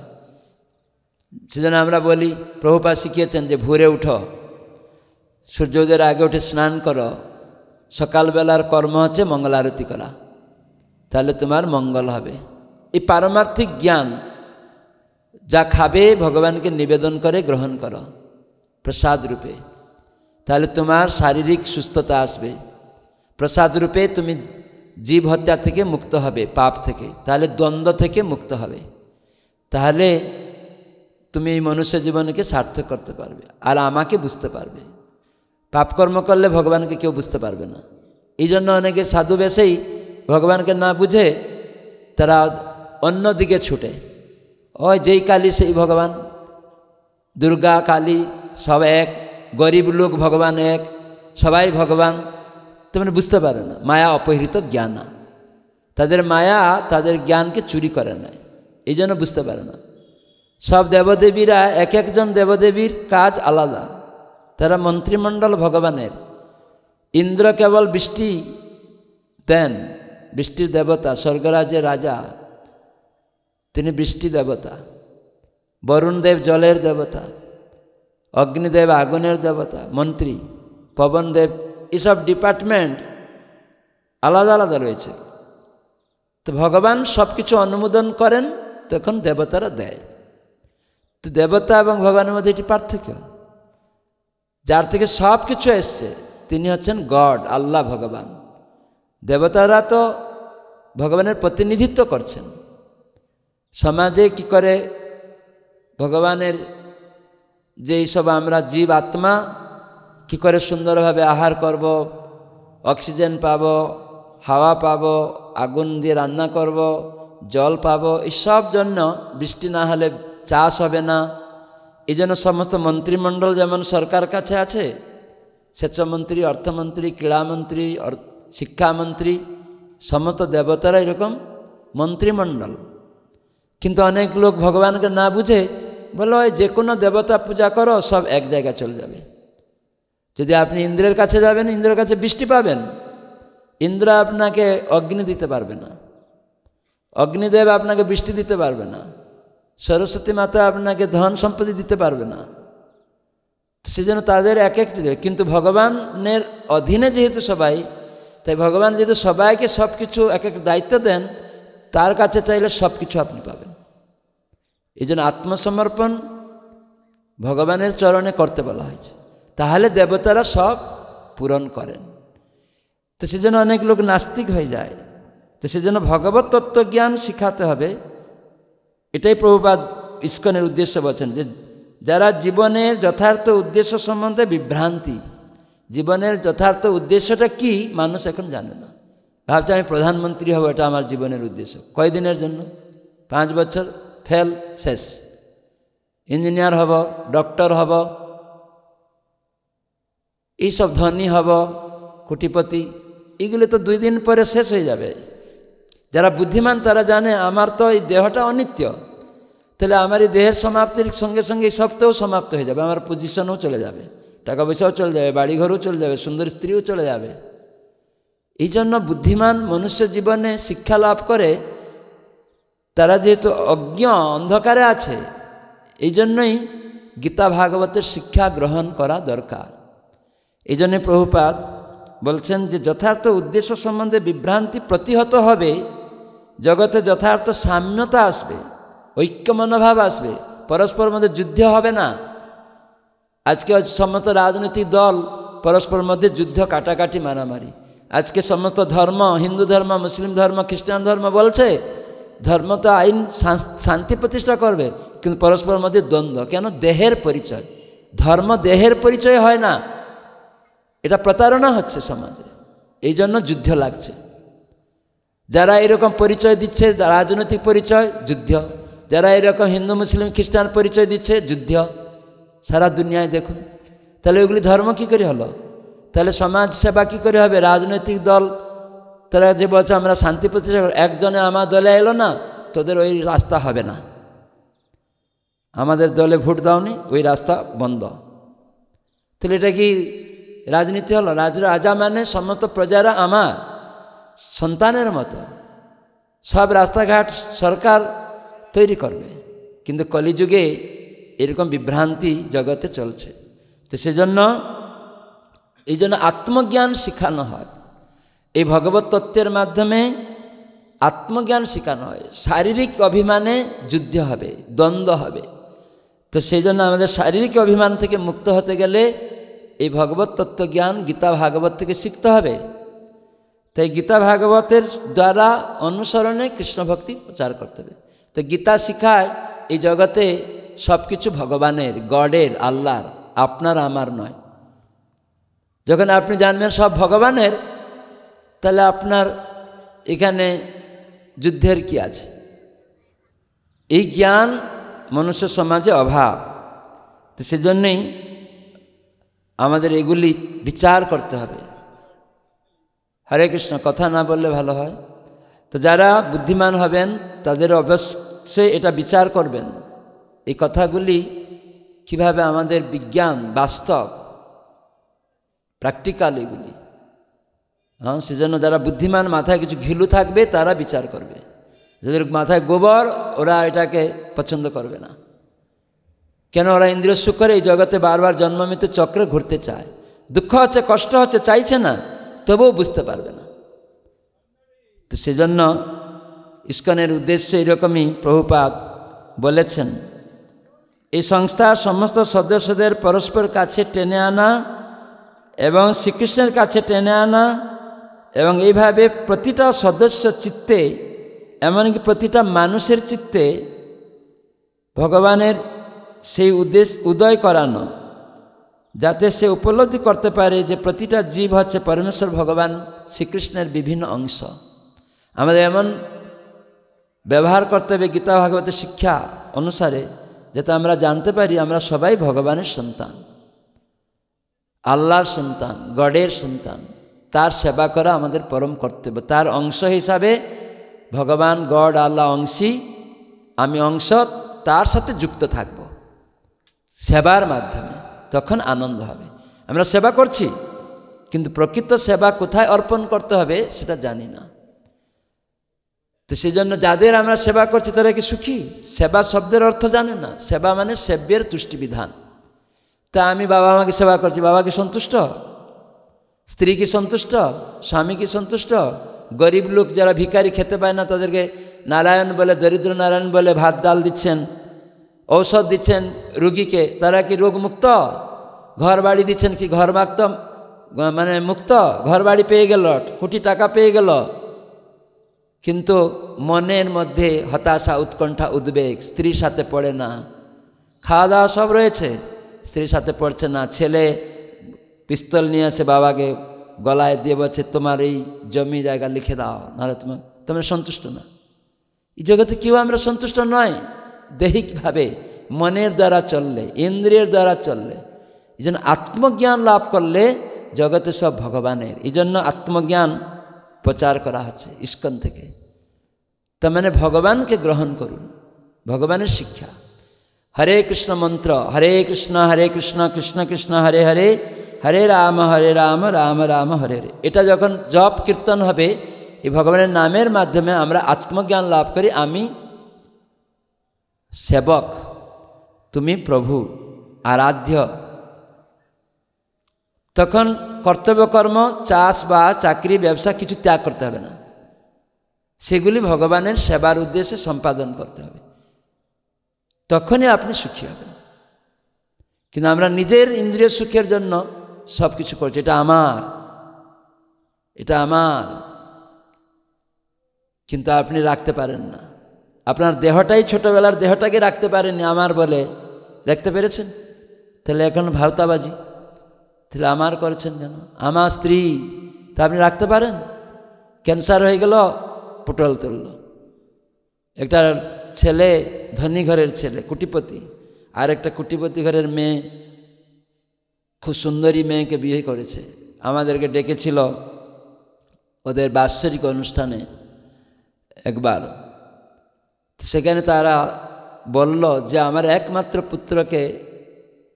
সেজন্য আমরা বলি, প্রভুপাদ শিখিয়েছেন যে ভোরে উঠো, সূর্যোদয়ের আগে উঠে স্নান করো, সকালবেলার কর্ম হচ্ছে মঙ্গল আরতি করা, তাহলে তোমার মঙ্গল হবে। এই পারমার্থিক জ্ঞান যা খাবে ভগবানকে নিবেদন করে গ্রহণ করো প্রসাদ রূপে, তাহলে তোমার শারীরিক সুস্থতা আসবে। প্রসাদ রূপে তুমি জীব হত্যা থেকে মুক্ত হবে, পাপ থেকে, তাহলে দ্বন্দ্ব থেকে মুক্ত হবে, তাহলে তুমি এই মনুষ্য জীবনকে সার্থক করতে পারবে আর আমাকে বুঝতে পারবে। পাপকর্ম করলে ভগবানকে কেউ বুঝতে পারবে না। এই জন্য অনেকে সাধু বেশেই ভগবানকে না বুঝে তারা অন্য দিকে ছুটে, ওই যেই কালী সেই ভগবান, দুর্গা কালী সব এক, গরিব লোক ভগবান এক, সবাই ভগবান। তেমন বুঝতে পারে না, মায়া অপহৃত জ্ঞান। তাদের মায়া তাদের জ্ঞানকে চুরি করে নেয়, এই জন্য বুঝতে পারে না। সব দেবদেবীরা এক একজন দেবদেবীর কাজ আলাদা, তারা মন্ত্রিমণ্ডল ভগবানের। ইন্দ্র কেবল বৃষ্টি দেন, বৃষ্টির দেবতা, স্বর্গরাজের রাজা, তিনি বৃষ্টি দেবতা। বরুণ দেব জলের দেবতা, অগ্নিদেব আগুনের দেবতা, মন্ত্রী। পবনদেব, এসব ডিপার্টমেন্ট আলাদা আলাদা রয়েছে। তো ভগবান সব কিছু অনুমোদন করেন, তখন দেবতারা দেয়। তো দেবতা এবং ভগবানের মধ্যে এটি পার্থক্য। যার থেকে সব কিছু এসছে তিনি হচ্ছেন গড, আল্লাহ, ভগবান। দেবতারা তো ভগবানের প্রতিনিধিত্ব করছেন। সমাজে কি করে ভগবানের যেই সব আমরা জীব আত্মা কি করে সুন্দরভাবে আহার করব, অক্সিজেন পাব, হাওয়া পাব, আগুন দিয়ে রান্না করব, জল পাব, এইসব জন্য বৃষ্টি না হলে চাষ হবে না। এই জন্য সমস্ত মন্ত্রিমণ্ডল যেমন সরকার কাছে আছে, সেচমন্ত্রী, অর্থমন্ত্রী, ক্রীড়ামন্ত্রী, শিক্ষামন্ত্রী, সমস্ত দেবতারা এরকম মন্ত্রিমণ্ডল। কিন্তু অনেক লোক ভগবানকে না বুঝে বলো ওই যে কোনো দেবতা পূজা করো, সব এক জায়গায় চলে যাবে। যদি আপনি ইন্দ্রের কাছে যাবেন, ইন্দ্রের কাছে বৃষ্টি পাবেন, ইন্দ্র আপনাকে অগ্নি দিতে পারবে না, অগ্নিদেব আপনাকে বৃষ্টি দিতে পারবে না, সরস্বতী মাতা আপনাকে ধন সম্পত্তি দিতে পারবে না। সেজন্য তাদের এক একটি দেবে, কিন্তু ভগবানের অধীনে যেহেতু সবাই, তাই ভগবান যেহেতু সবাইকে সব কিছু এক এক দায়িত্ব দেন, তার কাছে চাইলে সব কিছু আপনি পাবেন। এই জন্য আত্মসমর্পণ ভগবানের চরণে করতে বলা হয়েছে, তাহলে দেবতারা সব পূরণ করেন। তো সেজন্য অনেক লোক নাস্তিক হয়ে যায়। তো সেজন্য ভগবত তত্ত্বজ্ঞান শিখাতে হবে। এটাই প্রভুপাদ ইস্কনের উদ্দেশ্য বলছেন, যে যারা জীবনের যথার্থ উদ্দেশ্য সম্বন্ধে বিভ্রান্তি, জীবনের যথার্থ উদ্দেশ্যটা কি মানুষ এখন জানে না, ভাবছে আমি প্রধানমন্ত্রী হব, এটা আমার জীবনের উদ্দেশ্য। কয়দিনের জন্য? 5 বছর, ফেল, শেষ। ইঞ্জিনিয়ার হব, ডক্টর হব, এইসব ধনী হব, কোটিপতি, এগুলো তো 2 দিন পরে শেষ হয়ে যাবে। যারা বুদ্ধিমান তারা জানে আমার তো এই দেহটা অনিত্য, তাহলে আমার এই দেহের সমাপ্তির সঙ্গে সঙ্গে এই সবটাও সমাপ্ত হয়ে যাবে, আমার পজিশনও চলে যাবে, টাকা পয়সাও চলে যাবে, বাড়িঘরও চলে যাবে, সুন্দর স্ত্রীও চলে যাবে। এই জন্য বুদ্ধিমান মনুষ্য জীবনে শিক্ষা লাভ করে, তারা যেহেতু অজ্ঞ অন্ধকারে আছে, এই জন্যই গীতা ভাগবতের শিক্ষা গ্রহণ করা দরকার। এই জন্যে প্রভুপাদ বলছেন যে যথার্থ উদ্দেশ্য সম্বন্ধে বিভ্রান্তি প্রতিহত হবে, জগতে যথার্থ সাম্যতা আসবে, ঐক্য মনোভাব আসবে, পরস্পর মধ্যে যুদ্ধ হবে না। আজকে সমস্ত রাজনৈতিক দল পরস্পর মধ্যে যুদ্ধ, কাটাকাটি, মারামারি। আজকে সমস্ত ধর্ম, হিন্দু ধর্ম, মুসলিম ধর্ম, খ্রিস্টান ধর্ম বলছে ধর্ম তো আইন শান্তি প্রতিষ্ঠা করবে, কিন্তু পরস্পর মধ্যে দ্বন্দ্ব। কেন? দেহের পরিচয়। ধর্ম দেহের পরিচয় হয় না, এটা প্রতারণা হচ্ছে সমাজে, এই জন্য যুদ্ধ লাগছে। যারা এরকম পরিচয় দিচ্ছে রাজনৈতিক পরিচয়, যুদ্ধ। যারা এরকম হিন্দু মুসলিম খ্রিস্টান পরিচয় দিচ্ছে, যুদ্ধ। সারা দুনিয়ায় দেখুন, তাহলে ওইগুলি ধর্ম কী করে হলো? তাহলে সমাজ সেবা কী করে হবে? রাজনৈতিক দল তারা যে বলছে আমরা শান্তি প্রতিষ্ঠা, একজনে আমার দলে এলো না, তোদের ওই রাস্তা হবে না, আমাদের দলে ভোট দাওনি, ওই রাস্তা বন্ধ। তাহলে এটা কি রাজনীতি হলো? রাজা মানে সমস্ত প্রজারা আমার সন্তানের মতো, সব রাস্তাঘাট সরকার তৈরি করবে। কিন্তু কলিযুগে এরকম বিভ্রান্তি জগতে চলছে। তো সেজন্য এই জন্য আত্মজ্ঞান শেখানো হয়, এই ভগবত তত্ত্বের মাধ্যমে আত্মজ্ঞান শেখানো হয়। শারীরিক অভিমানে যুদ্ধ হবে, দ্বন্দ্ব হবে। তো সেই জন্য আমাদের শারীরিক অভিমান থেকে মুক্ত হতে গেলে এই ভগবত তত্ত্বজ্ঞান গীতা ভাগবত থেকে শিখতে হবে। তাই গীতা ভাগবতের দ্বারা অনুসরণে কৃষ্ণ ভক্তি প্রচার করতে হবে। তো গীতা শিখায় এই জগতে সব কিছু ভগবানের, গডের, আল্লাহর, আপনার আমার নয়। যখন আপনি জানবেন সব ভগবানের, তাহলে আপনার এখানে যুদ্ধের কি আছে? এই জ্ঞান মনুষ্য সমাজে অভাব। তো সেজন্যই আমাদের এগুলি বিচার করতে হবে। হরে কৃষ্ণ, কথা না বললে ভালো হয়। তো যারা বুদ্ধিমান হবেন তাদের অবশ্যই এটা বিচার করবেন, এই কথাগুলি কিভাবে আমাদের বিজ্ঞান, বাস্তব, প্র্যাকটিক্যাল এগুলি। হ্যাঁ, সেজন্য যারা বুদ্ধিমান, মাথায় কিছু ঘিলু থাকবে, তারা বিচার করবে। যাদের মাথায় গোবর, ওরা এটাকে পছন্দ করবে না। কেন? ওরা ইন্দ্রিয় সুখ করে এই জগতে বারবার জন্ম মৃত্যু চক্রে ঘুরতে চায়। দুঃখ হচ্ছে, কষ্ট হচ্ছে, চাইছে না, তবুও বুঝতে পারবে না। তো সেজন্য ইস্কনের উদ্দেশ্য এরকমই প্রভুপাদ বলেছেন, এই সংস্থার সমস্ত সদস্যদের পরস্পর কাছে টেনে আনা এবং শ্রীকৃষ্ণের কাছে টেনে আনা, এবং এইভাবে প্রতিটা সদস্য চিত্তে, এমনকি প্রতিটা মানুষের চিত্তে ভগবানের সেই উদ্দেশ্য উদয় করানো, যাতে সে উপলব্ধি করতে পারে যে প্রতিটা জীব হচ্ছে পরমেশ্বর ভগবান শ্রীকৃষ্ণের বিভিন্ন অংশ। আমাদের এমন ব্যবহার করতে হবে গীতা ভাগবতের শিক্ষা অনুসারে, যাতে আমরা জানতে পারি আমরা সবাই ভগবানের সন্তান, আল্লাহর সন্তান, গডের সন্তান। তার সেবা করা আমাদের পরম কর্তব্য। তার অংশ হিসাবে ভগবান, গড, আল্লাহ অংশী, আমি অংশ, তার সাথে যুক্ত থাকব সেবার মাধ্যমে। তখন আনন্দ হবে। আমরা সেবা করছি, কিন্তু প্রকৃত সেবা কোথায় অর্পণ করতে হবে সেটা জানি না। তো সেই জন্য যাদের আমরা সেবা করছি তারা কি সুখী? সেবা শব্দের অর্থ জানে না। সেবা মানে সেব্যের তুষ্টিবিধান। তা আমি বাবা মাকে সেবা করছি, বাবা কি সন্তুষ্ট? স্ত্রী কি সন্তুষ্ট? স্বামী কি সন্তুষ্ট? গরিব লোক যারা ভিখারি খেতে পায় না তাদেরকে নারায়ণ বলে, দরিদ্র নারায়ণ বলে ভাত ডাল দিচ্ছেন, ঔষধ দিচ্ছেন রুগীকে, তারা কি রোগমুক্ত? ঘর বাড়ি দিচ্ছেন কি ঘর মুক্ত, মানে মুক্ত? ঘর বাড়ি পেয়ে গেল, কোটি টাকা পেয়ে গেল, কিন্তু মনের মধ্যে হতাশা, উৎকণ্ঠা, উদ্বেগ, স্ত্রীর সাথে পড়ে না। খাওয়া দাওয়া সব রয়েছে, স্ত্রীর সাথে পড়ছে না। ছেলে পিস্তল নিয়ে এসে বাবাকে গলায় দিয়ে বলছে তোমার এই জমি জায়গা লিখে দাও, নাহলে তোমরা সন্তুষ্ট না। এই জগতে কেউ আমরা সন্তুষ্ট নয়। দৈহিকভাবে মনের দ্বারা চললে, ইন্দ্রিয়ের দ্বারা চললে। এই জন্য আত্মজ্ঞান লাভ করলে জগতে সব ভগবানের। এই জন্য আত্মজ্ঞান প্রচার করা হচ্ছে ইস্কন থেকে। তার মানে ভগবানকে গ্রহণ করুন, ভগবানের শিক্ষা। হরে কৃষ্ণ মন্ত্র, হরে কৃষ্ণ কৃষ্ণ কৃষ্ণ হরে হরে, হরে রাম রাম রাম হরে হরে। এটা যখন জপ কীর্তন হবে, এই ভগবানের নামের মাধ্যমে আমরা আত্মজ্ঞান লাভ করি। আমি সেবক, তুমি প্রভু আরাধ্য। তখন কর্তব্যকর্ম, চাষ বা চাকরি, ব্যবসা কিছু ত্যাগ করতে হবে না। সেগুলি ভগবানের সেবার উদ্দেশ্যে সম্পাদন করতে হবে। তখনই আপনি সুখী হবেন। কিন্তু আমরা নিজের ইন্দ্রিয় সুখের জন্য সব কিছু করছি। এটা আমার, এটা আমার, কিন্তু আপনি রাখতে পারেন না। আপনার দেহটাই, ছোটবেলার দেহটাকে রাখতে পারেননি আমার বলে, রাখতে পেরেছেন? তাহলে এখন ভাওতাবাজি, তাহলে আমার করেছেন কেন? আমার স্ত্রী, তা আপনি রাখতে পারেন? ক্যান্সার হয়ে গেল, পটল তুলল। একটা ছেলে ধনী ঘরের ছেলে, কোটিপতি, আর একটা কোটিপতি ঘরের মেয়ে, খুব সুন্দরী মেয়েকে বিয়ে করেছে। আমাদেরকে ডেকেছিল ওদের বাৎসরিক অনুষ্ঠানে একবার। সেখানে তারা বলল যে আমার একমাত্র পুত্রকে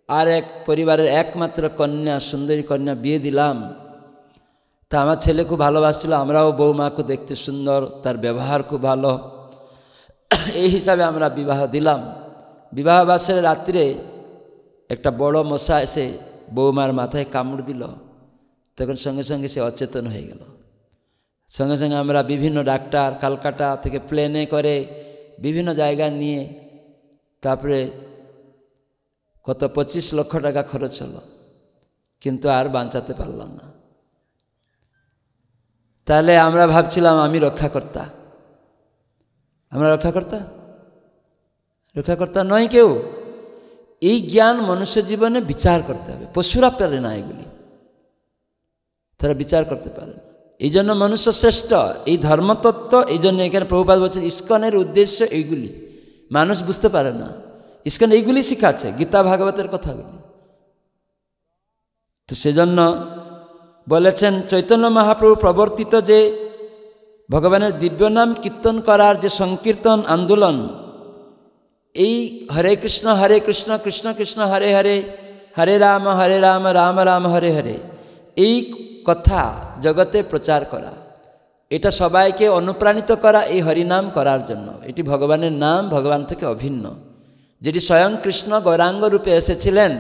আর এক পরিবারের একমাত্র কন্যা, সুন্দরী কন্যা বিয়ে দিলাম। তা আমার ছেলে খুব ভালোবাসছিল, আমরাও বৌমাকে দেখতে সুন্দর, তার ব্যবহার খুব ভালো, এই হিসাবে আমরা বিবাহ দিলাম। বিবাহ বাসের রাত্রে একটা বড় মশা এসে বৌমার মাথায় কামড় দিল। তখন সঙ্গে সঙ্গে সে অচেতন হয়ে গেল। সঙ্গে সঙ্গে আমরা বিভিন্ন ডাক্তার, কলকাতা থেকে প্লেনে করে বিভিন্ন জায়গায় নিয়ে, তারপরে কত 25 লক্ষ টাকা খরচ হলো, কিন্তু আর বাঁচাতে পারলাম না। তাহলে আমরা ভাবছিলাম আমি রক্ষাকর্তা। আমরা রক্ষাকর্তা নয় কেউ। এই জ্ঞান মনুষ্য জীবনে বিচার করতে হবে। পশুরা পারে না এগুলি, তারা বিচার করতে পারে না। এই জন্য মনুষ্য শ্রেষ্ঠ, এই ধর্মতত্ত্ব। এই জন্য এখানে প্রভুপাদ বলছেন ইস্কনের উদ্দেশ্য এইগুলি। মানুষ বুঝতে পারে না, ইস্কন এইগুলি শিখাচ্ছে, গীতা ভাগবতের কথাগুলি। তো সেজন্য বলেছেন চৈতন্য মহাপ্রভু প্রবর্তিত যে ভগবানের দিব্য নাম কীর্তন করার যে সংকীর্তন আন্দোলন, এই হরে কৃষ্ণ কৃষ্ণ কৃষ্ণ হরে হরে, হরে রাম রাম রাম হরে হরে, এই কথা জগতে প্রচার করা, এটা সবাইকে অনুপ্রাণিত করা এই হরিনাম করার জন্য। এটি ভগবানের নাম, ভগবান থেকে অভিন্ন, যেটি স্বয়ং কৃষ্ণ গৌরাঙ্গ রূপে এসেছিলেন।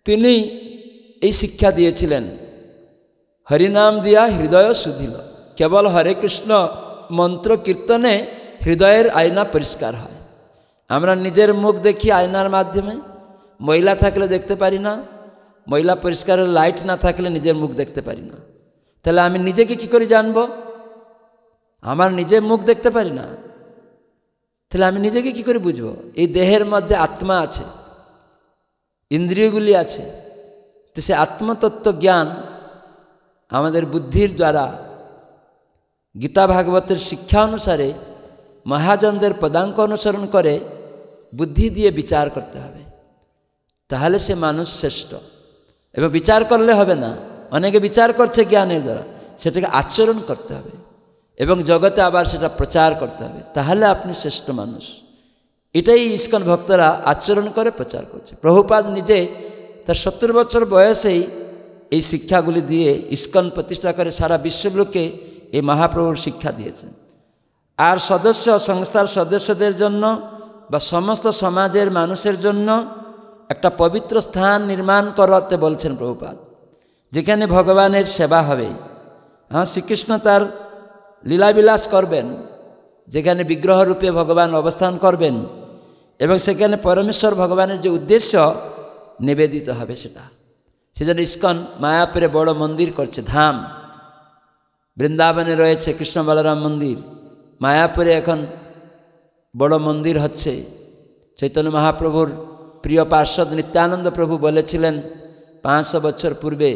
তিনি এই শিক্ষা দিয়েছিলেন, হরিনাম দিয়া হৃদয় শুধিল। কেবল হরে কৃষ্ণ মন্ত্র কীর্তনে হৃদয়ের আয়না পরিষ্কার হয়। আমরা নিজের মুখ দেখি আয়নার মাধ্যমে, ময়লা থাকলে দেখতে পারি না, ময়লা পরিষ্কারের লাইট না থাকলে নিজের মুখ দেখতে পারি না। তাহলে আমি নিজেকে কি করে জানব? আমার নিজের মুখ দেখতে পারি না, তাহলে আমি নিজেকে কি করে বুঝব? এই দেহের মধ্যে আত্মা আছে, ইন্দ্রিয়গুলি আছে। তো সে আত্মতত্ত্ব জ্ঞান আমাদের বুদ্ধির দ্বারা গীতা ভাগবতের শিক্ষা অনুসারে, মহাজনদের পদাঙ্ক অনুসরণ করে বুদ্ধি দিয়ে বিচার করতে হবে। তাহলে সে মানুষ শ্রেষ্ঠ। এবং বিচার করলে হবে না, অনেকে বিচার করছে জ্ঞানের দ্বারা, সেটাকে আচরণ করতে হবে এবং জগতে আবার সেটা প্রচার করতে হবে। তাহলে আপনি শ্রেষ্ঠ মানুষ। এটাই ইস্কন ভক্তরা আচরণ করে প্রচার করছে। প্রভুপাদ নিজে তার 70 বছর বয়সেই এই শিক্ষাগুলি দিয়ে ইস্কন প্রতিষ্ঠা করে সারা বিশ্বলোকে এই মহাপ্রভুর শিক্ষা দিয়েছেন। আর সদস্য সংস্থার সদস্যদের জন্য বা সমস্ত সমাজের মানুষের জন্য একটা পবিত্র স্থান নির্মাণ করতে বলছেন প্রভুপাদ, যেখানে ভগবানের সেবা হবে। হ্যাঁ, শ্রীকৃষ্ণ তার লীলাবিলাস করবেন, যেখানে বিগ্রহরূপে ভগবান অবস্থান করবেন এবং সেখানে পরমেশ্বর ভগবানের যে উদ্দেশ্য নিবেদিত হবে সেটা। সেজন্য ইস্কন মায়াপুরে বড় মন্দির করছে, ধাম। বৃন্দাবনে রয়েছে কৃষ্ণ বলরাম মন্দির, মায়াপুরে এখন বড় মন্দির হচ্ছে। চৈতন্য মহাপ্রভুর প্রিয় পার্ষদ নিত্যানন্দ প্রভু বলেছিলেন 500 বছর পূর্বে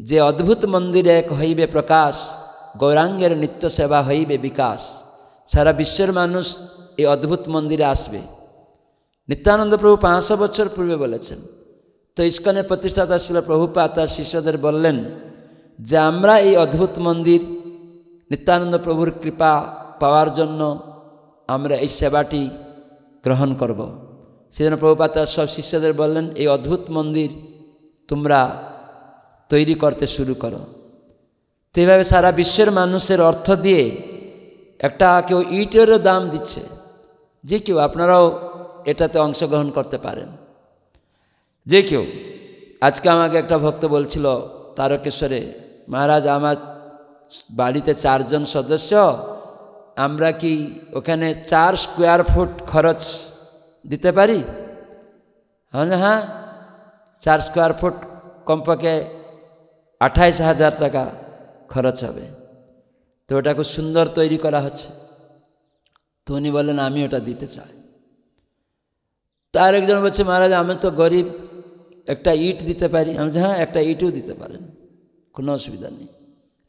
যে অদ্ভুত মন্দিরে এক হইবে প্রকাশ, গৌরাঙ্গের নিত্য সেবা হইবে বিকাশ। সারা বিশ্বের মানুষ এই অদ্ভুত মন্দিরে আসবে। নিত্যানন্দ প্রভু 500 বছর পূর্বে বলেছেন। তো ইস্কনের প্রতিষ্ঠাতা ছিল প্রভুপাদ তার শিষ্যদের বললেন যে আমরা এই অদ্ভুত মন্দির নিত্যানন্দ প্রভুর কৃপা পাওয়ার জন্য আমরা এই সেবাটি গ্রহণ করব। সেজন্য প্রভুপাদ তার সব শিষ্যদের বললেন এই অদ্ভুত মন্দির তোমরা তৈরি করতে শুরু করো। তো এইভাবে সারা বিশ্বের মানুষের অর্থ দিয়ে একটা কেউ ইটেরও দাম দিচ্ছে, যে কেউ আপনারাও এটাতে অংশগ্রহণ করতে পারেন। যে কেউ, আজকে আমাকে একটা ভক্ত বলছিল তারকেশ্বরে, মহারাজ আমার বাড়িতে 4 জন সদস্য, আমরা কি ওখানে 4 স্কোয়ার ফুট খরচ দিতে পারি? হ্যাঁ, 4 স্কোয়ার ফুট কমপক্ষে 28,000 টাকা খরচ হবে। তো ওটা খুব সুন্দর তৈরি করা হচ্ছে। তো উনি বললেন আমি ওটা দিতে চাই। তার একজন বলছে মহারাজ আমি তো গরিব, একটা ইট দিতে পারি। আমি বলছি হ্যাঁ, একটা ইটও দিতে পারেন, কোনো অসুবিধা নেই।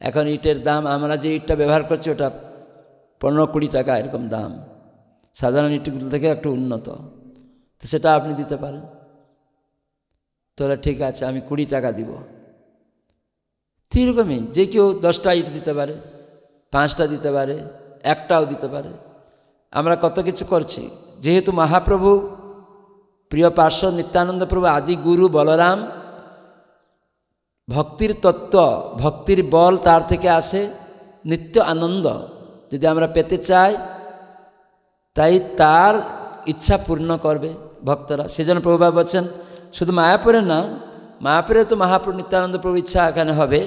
এখন ইটের দাম, আমরা যে ইটটা ব্যবহার করছি ওটা 15-20 টাকা এরকম দাম, সাধারণ ইটগুলো থেকে একটু উন্নত, তো সেটা আপনি দিতে পারেন। তাহলে ঠিক আছে, আমি 20 টাকা দিব। তো এরকমই যে কেউ 10টা ইট দিতে পারে, 5টা দিতে পারে, একটাও দিতে পারে। আমরা কত কিছু করছি। যেহেতু মহাপ্রভু প্রিয় পার্শ্বদ নিত্যানন্দ প্রভু আদি গুরু বলরাম, ভক্তির তত্ত্ব, ভক্তির বল তার থেকে আসে, নিত্য আনন্দ যদি আমরা পেতে চাই তাই তার ইচ্ছা পূর্ণ করবে ভক্তরা। সেজন্য প্রভুপাদ বলছেন শুধু মায়াপুরে না, মায়াপুরে তো মহাপ্রভু নিত্যানন্দ প্রভু ইচ্ছা এখানে হবে,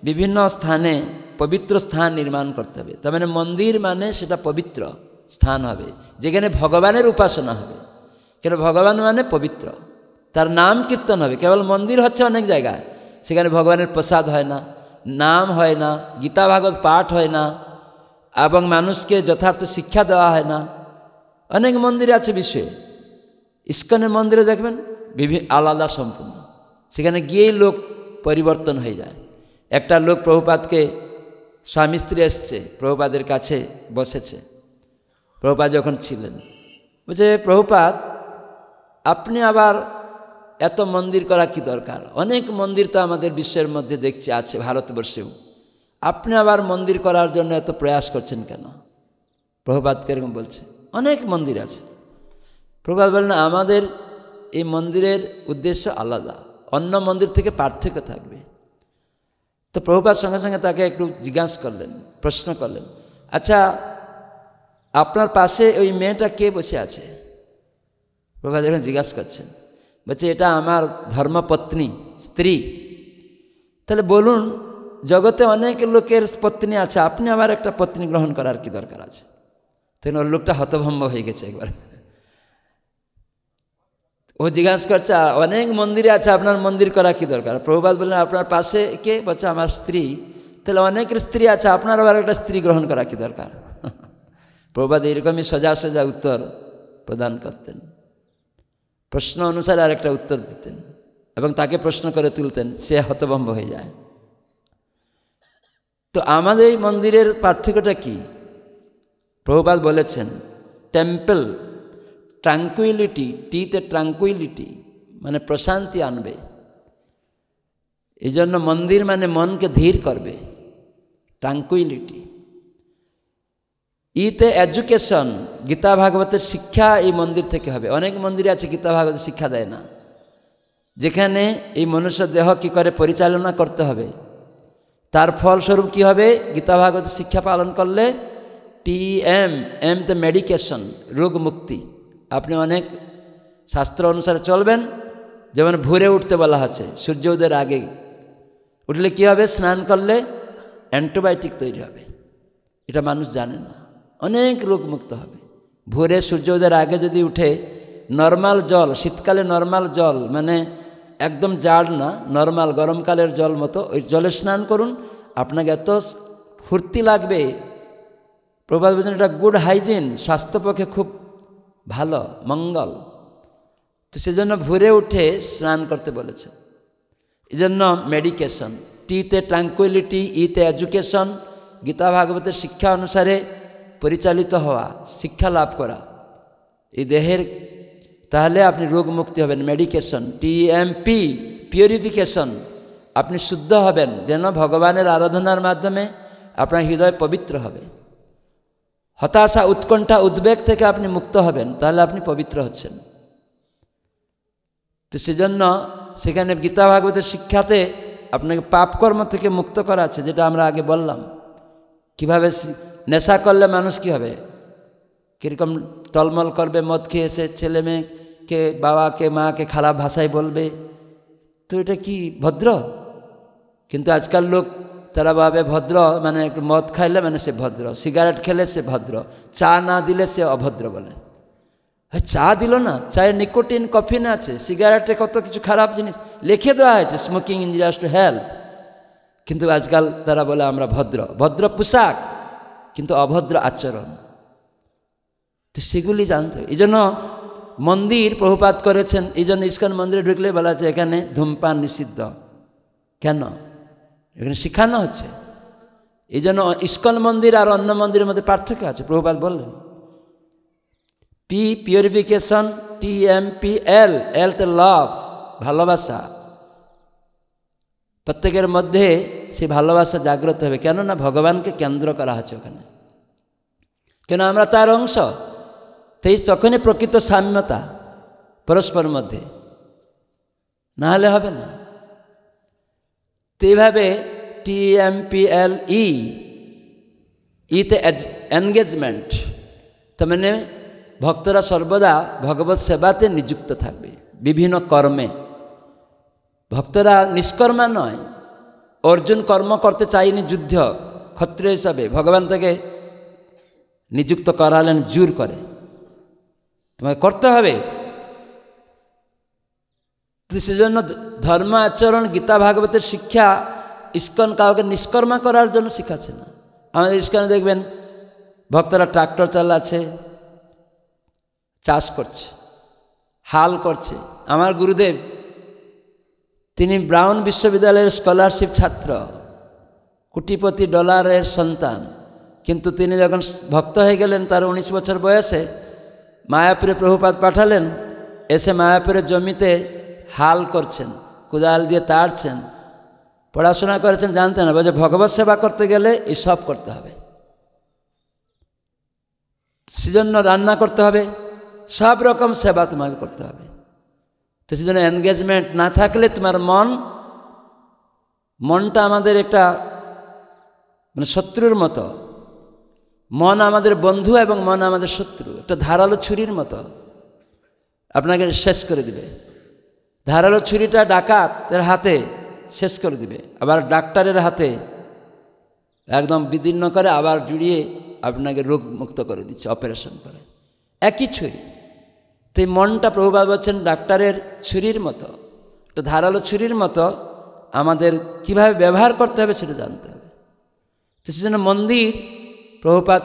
বিভিন্ন স্থানে পবিত্র স্থান নির্মাণ করতে হবে। তার মানে মন্দির মানে সেটা পবিত্র স্থান হবে, যেখানে ভগবানের উপাসনা হবে। কেন ভগবান মানে পবিত্র, তার নাম কীর্তন হবে। কেবল মন্দির হচ্ছে অনেক জায়গায়, সেখানে ভগবানের প্রসাদ হয় না, নাম হয় না, গীতা ভাগবত পাঠ হয় না, এবং মানুষকে যথার্থ শিক্ষা দেওয়া হয় না। অনেক মন্দির আছে বিশ্বে, ইস্কনের মন্দিরে দেখবেন আলাদা সম্পূর্ণ, সেখানে গিয়েই লোক পরিবর্তন হয়ে যায়। একটা লোক প্রভুপাদকে, স্বামী স্ত্রী এসছে প্রভুপাদের কাছে বসেছে, প্রভুপাদ যখন ছিলেন, বলছে প্রভুপাদ আপনি আবার এত মন্দির করা কি দরকার? অনেক মন্দির তো আমাদের বিশ্বের মধ্যে দেখছি আছে, ভারতবর্ষেও, আপনি আবার মন্দির করার জন্য এত প্রয়াস করছেন কেন? প্রভুপাদ কিরকম বলছে, অনেক মন্দির আছে। প্রভুপাদ বলেন আমাদের এই মন্দিরের উদ্দেশ্য আলাদা, অন্য মন্দির থেকে পার্থক্য থাকবে। তো প্রভুপাদ সঙ্গে সঙ্গে তাকে একটু জিজ্ঞাসা করলেন, প্রশ্ন করলেন, আচ্ছা আপনার পাশে ওই মেয়েটা কে বসে আছে? প্রভুপাদ যখন জিজ্ঞাসা করছেন, বলছে এটা আমার ধর্মপত্নী, স্ত্রী। তাহলে বলুন, জগতে অনেক লোকের পত্নী আছে, আপনি আবার একটা পত্নী গ্রহণ করার কি দরকার আছে? তখন ওর লোকটা হতভম্ব হয়ে গেছে একবার। ও জিজ্ঞাসা করছে অনেক মন্দিরে আছে, আপনার মন্দির করা কি দরকার? প্রভুপাদ বললেন আপনার পাশে কে? বলছে আমার স্ত্রী। তাহলে অনেকের স্ত্রী আছে, আপনার আবার একটা স্ত্রী গ্রহণ করা কি দরকার? প্রভুপাদ এরকমই সোজা সোজা উত্তর প্রদান করতেন, প্রশ্ন অনুসারে আরেকটা উত্তর দিতেন এবং তাকে প্রশ্ন করে তুলতেন, সে হতভম্ব হয়ে যায়। তো আমাদের এই মন্দিরের পার্থক্যটা কি? প্রভুপাদ বলেছেন টেম্পল ট্রাঙ্কুইলিটি, টিতে ট্রাঙ্কুইলিটি মানে প্রশান্তি আনবে, এই জন্য মন্দির মানে মনকে ধীর করবে, ট্রাঙ্কুইলিটি। ইতে এডুকেশন, গীতা ভাগবতের শিক্ষা এই মন্দির থেকে হবে। অনেক মন্দিরে আছে গীতা ভাগবতের শিক্ষা দেয় না, যেখানে এই মনুষ্য দেহ কী করে পরিচালনা করতে হবে, তার ফলস্বরূপ কি হবে? গীতা ভাগবতের শিক্ষা পালন করলে TEM, M তে মেডিকেশন, রোগ মুক্তি। আপনি অনেক শাস্ত্র অনুসারে চলবেন, যেমন ভোরে উঠতে বলা আছে, সূর্য উদয়ের আগে উঠলে কী হবে? স্নান করলে অ্যান্টিবায়োটিক তৈরি হবে, এটা মানুষ জানে না। অনেক রোগ মুক্ত হবে। ভোরে সূর্য উদয়ের আগে যদি উঠে নর্মাল জল, শীতকালে নর্মাল জল মানে একদম জাড় না, নর্মাল গরমকালের জল মতো ওই জলে স্নান করুন, আপনাকে এত ফুর্তি লাগবে। প্রবাদ বলছেন এটা গুড হাইজিন, স্বাস্থ্যপক্ষে খুব ভালো, মঙ্গল। তো সেজন্য ভোরে উঠে স্নান করতে বলেছে। এই জন্য মেডিকেশন, টিতে ট্রাঙ্কুইলিটি, ইতে এডুকেশন, গীতা ভাগবতের শিক্ষা অনুসারে পরিচালিত হওয়া, শিক্ষা লাভ করা এই দেহের, তাহলে আপনি রোগ মুক্তি হবেন। মেডিকেশন, TMP পিউরিফিকেশন, আপনি শুদ্ধ হবেন, যেন ভগবানের আরাধনার মাধ্যমে আপনার হৃদয় পবিত্র হবে। হতাশা, উৎকণ্ঠা, উদ্বেগ থেকে আপনি মুক্ত হবেন, তাহলে আপনি পবিত্র হচ্ছেন। তো সেজন্য সেখানে গীতা ভাগবতের শিক্ষাতে আপনাকে পাপকর্ম থেকে মুক্ত করা আছে, যেটা আমরা আগে বললাম। কিভাবে নেশা করলে মানুষ কি হবে, কীরকম টলমল করবে, মদ খেয়ে এসে ছেলে মেয়েকে, বাবাকে, মাকে খারাপ ভাষায় বলবে, তো এটা কি ভদ্র? কিন্তু আজকাল লোক তারা ভাবে ভদ্র মানে একটু মদ খাইলে মানে সে ভদ্র, সিগারেট খেলে সে ভদ্র, চা না দিলে সে অভদ্র বলে। হ্যাঁ, চা দিল না, চায়ে নিকোটিন, কফিন আছে, সিগারেটে কত কিছু খারাপ জিনিস লিখে দেওয়া হয়েছে, স্মোকিং ইনজুরিয়াস টু হেলথ। কিন্তু আজকাল তারা বলে আমরা ভদ্র, ভদ্র পোশাক কিন্তু অভদ্র আচরণ। তো সেগুলি জানতে, এই জন্য মন্দির প্রভুপাত করেছেন। এই জন্য ইস্কন মন্দিরে ঢুকলে বলা আছে এখানে ধূমপান নিষিদ্ধ। কেন? এখানে শিখানো হচ্ছে। এই জন্য ইস্কন মন্দির আর অন্য মন্দিরের মধ্যে পার্থক্য আছে, প্রভুপাত বললেন। P পিউরিফিকেশন, TMPL, L তে লাভ, ভালোবাসা। প্রত্যেকের মধ্যে সেই ভালোবাসা জাগ্রত হবে, কেননা ভগবানকে কেন্দ্র করা আছে ওখানে, কেন আমরা তার অংশ। তাই তখনই প্রকৃত সাম্যতা পরস্পর মধ্যে, না হলে হবে না। তো এইভাবে TMPLE, ইতে এনগেজমেন্ট, তার মানে ভক্তরা সর্বদা ভগবত সেবাতে নিযুক্ত থাকবে, বিভিন্ন কর্মে। ভক্তরা নিষ্কর্মা নয়। অর্জুন কর্ম করতে চাইনি, যুদ্ধ ক্ষত্রিয় হিসাবে, ভগবান তাকে নিযুক্ত করালেন জোর করে, তোমাকে করতে হবে। তো সেজন্য ধর্ম আচরণ, গীতা ভাগবতের শিক্ষা ইস্কন কাউকে নিষ্কর্মা করার জন্য শিখাচ্ছে না। আমাদের ইস্কনে দেখবেন ভক্তরা ট্রাক্টর চালাচ্ছে, চাষ করছে, হাল করছে। আমার গুরুদেব তিনি ব্রাউন বিশ্ববিদ্যালয়ের স্কলারশিপ ছাত্র, কোটিপতি ডলারের সন্তান, কিন্তু তিনি যখন ভক্ত হয়ে গেলেন তার 19 বছর বয়সে, মায়াপুরে প্রভুপাত পাঠালেন, এসে মায়াপুরের জমিতে হাল করছেন, কোদাল দিয়ে তাড়ছেন। পড়াশোনা করেছেন, জানতেন না, বলছে ভগবত সেবা করতে গেলে এসব করতে হবে, সেজন্য রান্না করতে হবে, সব রকম সেবা তোমাকে করতে হবে। তো সেজন্য এনগেজমেন্ট না থাকলে তোমার মনটা আমাদের একটা মানে শত্রুর মতো। মন আমাদের বন্ধু এবং মন আমাদের শত্রু, একটা ধারালো ছুরির মতো, আপনাকে শেষ করে দিবে। ধারালো ছুরিটা ডাকাতের হাতে শেষ করে দিবে, আবার ডাক্তারের হাতে একদম বিদীর্ণ করে আবার জুড়িয়ে আপনাকে রোগ মুক্ত করে দিচ্ছে, অপারেশন করে। একই ছুরি। তো এই মনটা প্রভুপাদ বলছেন ডাক্তারের ছুরির মতো, একটা ধারালো ছুরির মতো, আমাদের কিভাবে ব্যবহার করতে হবে সেটা জানতে হবে। তো সেজন্য মন্দির প্রভুপাদ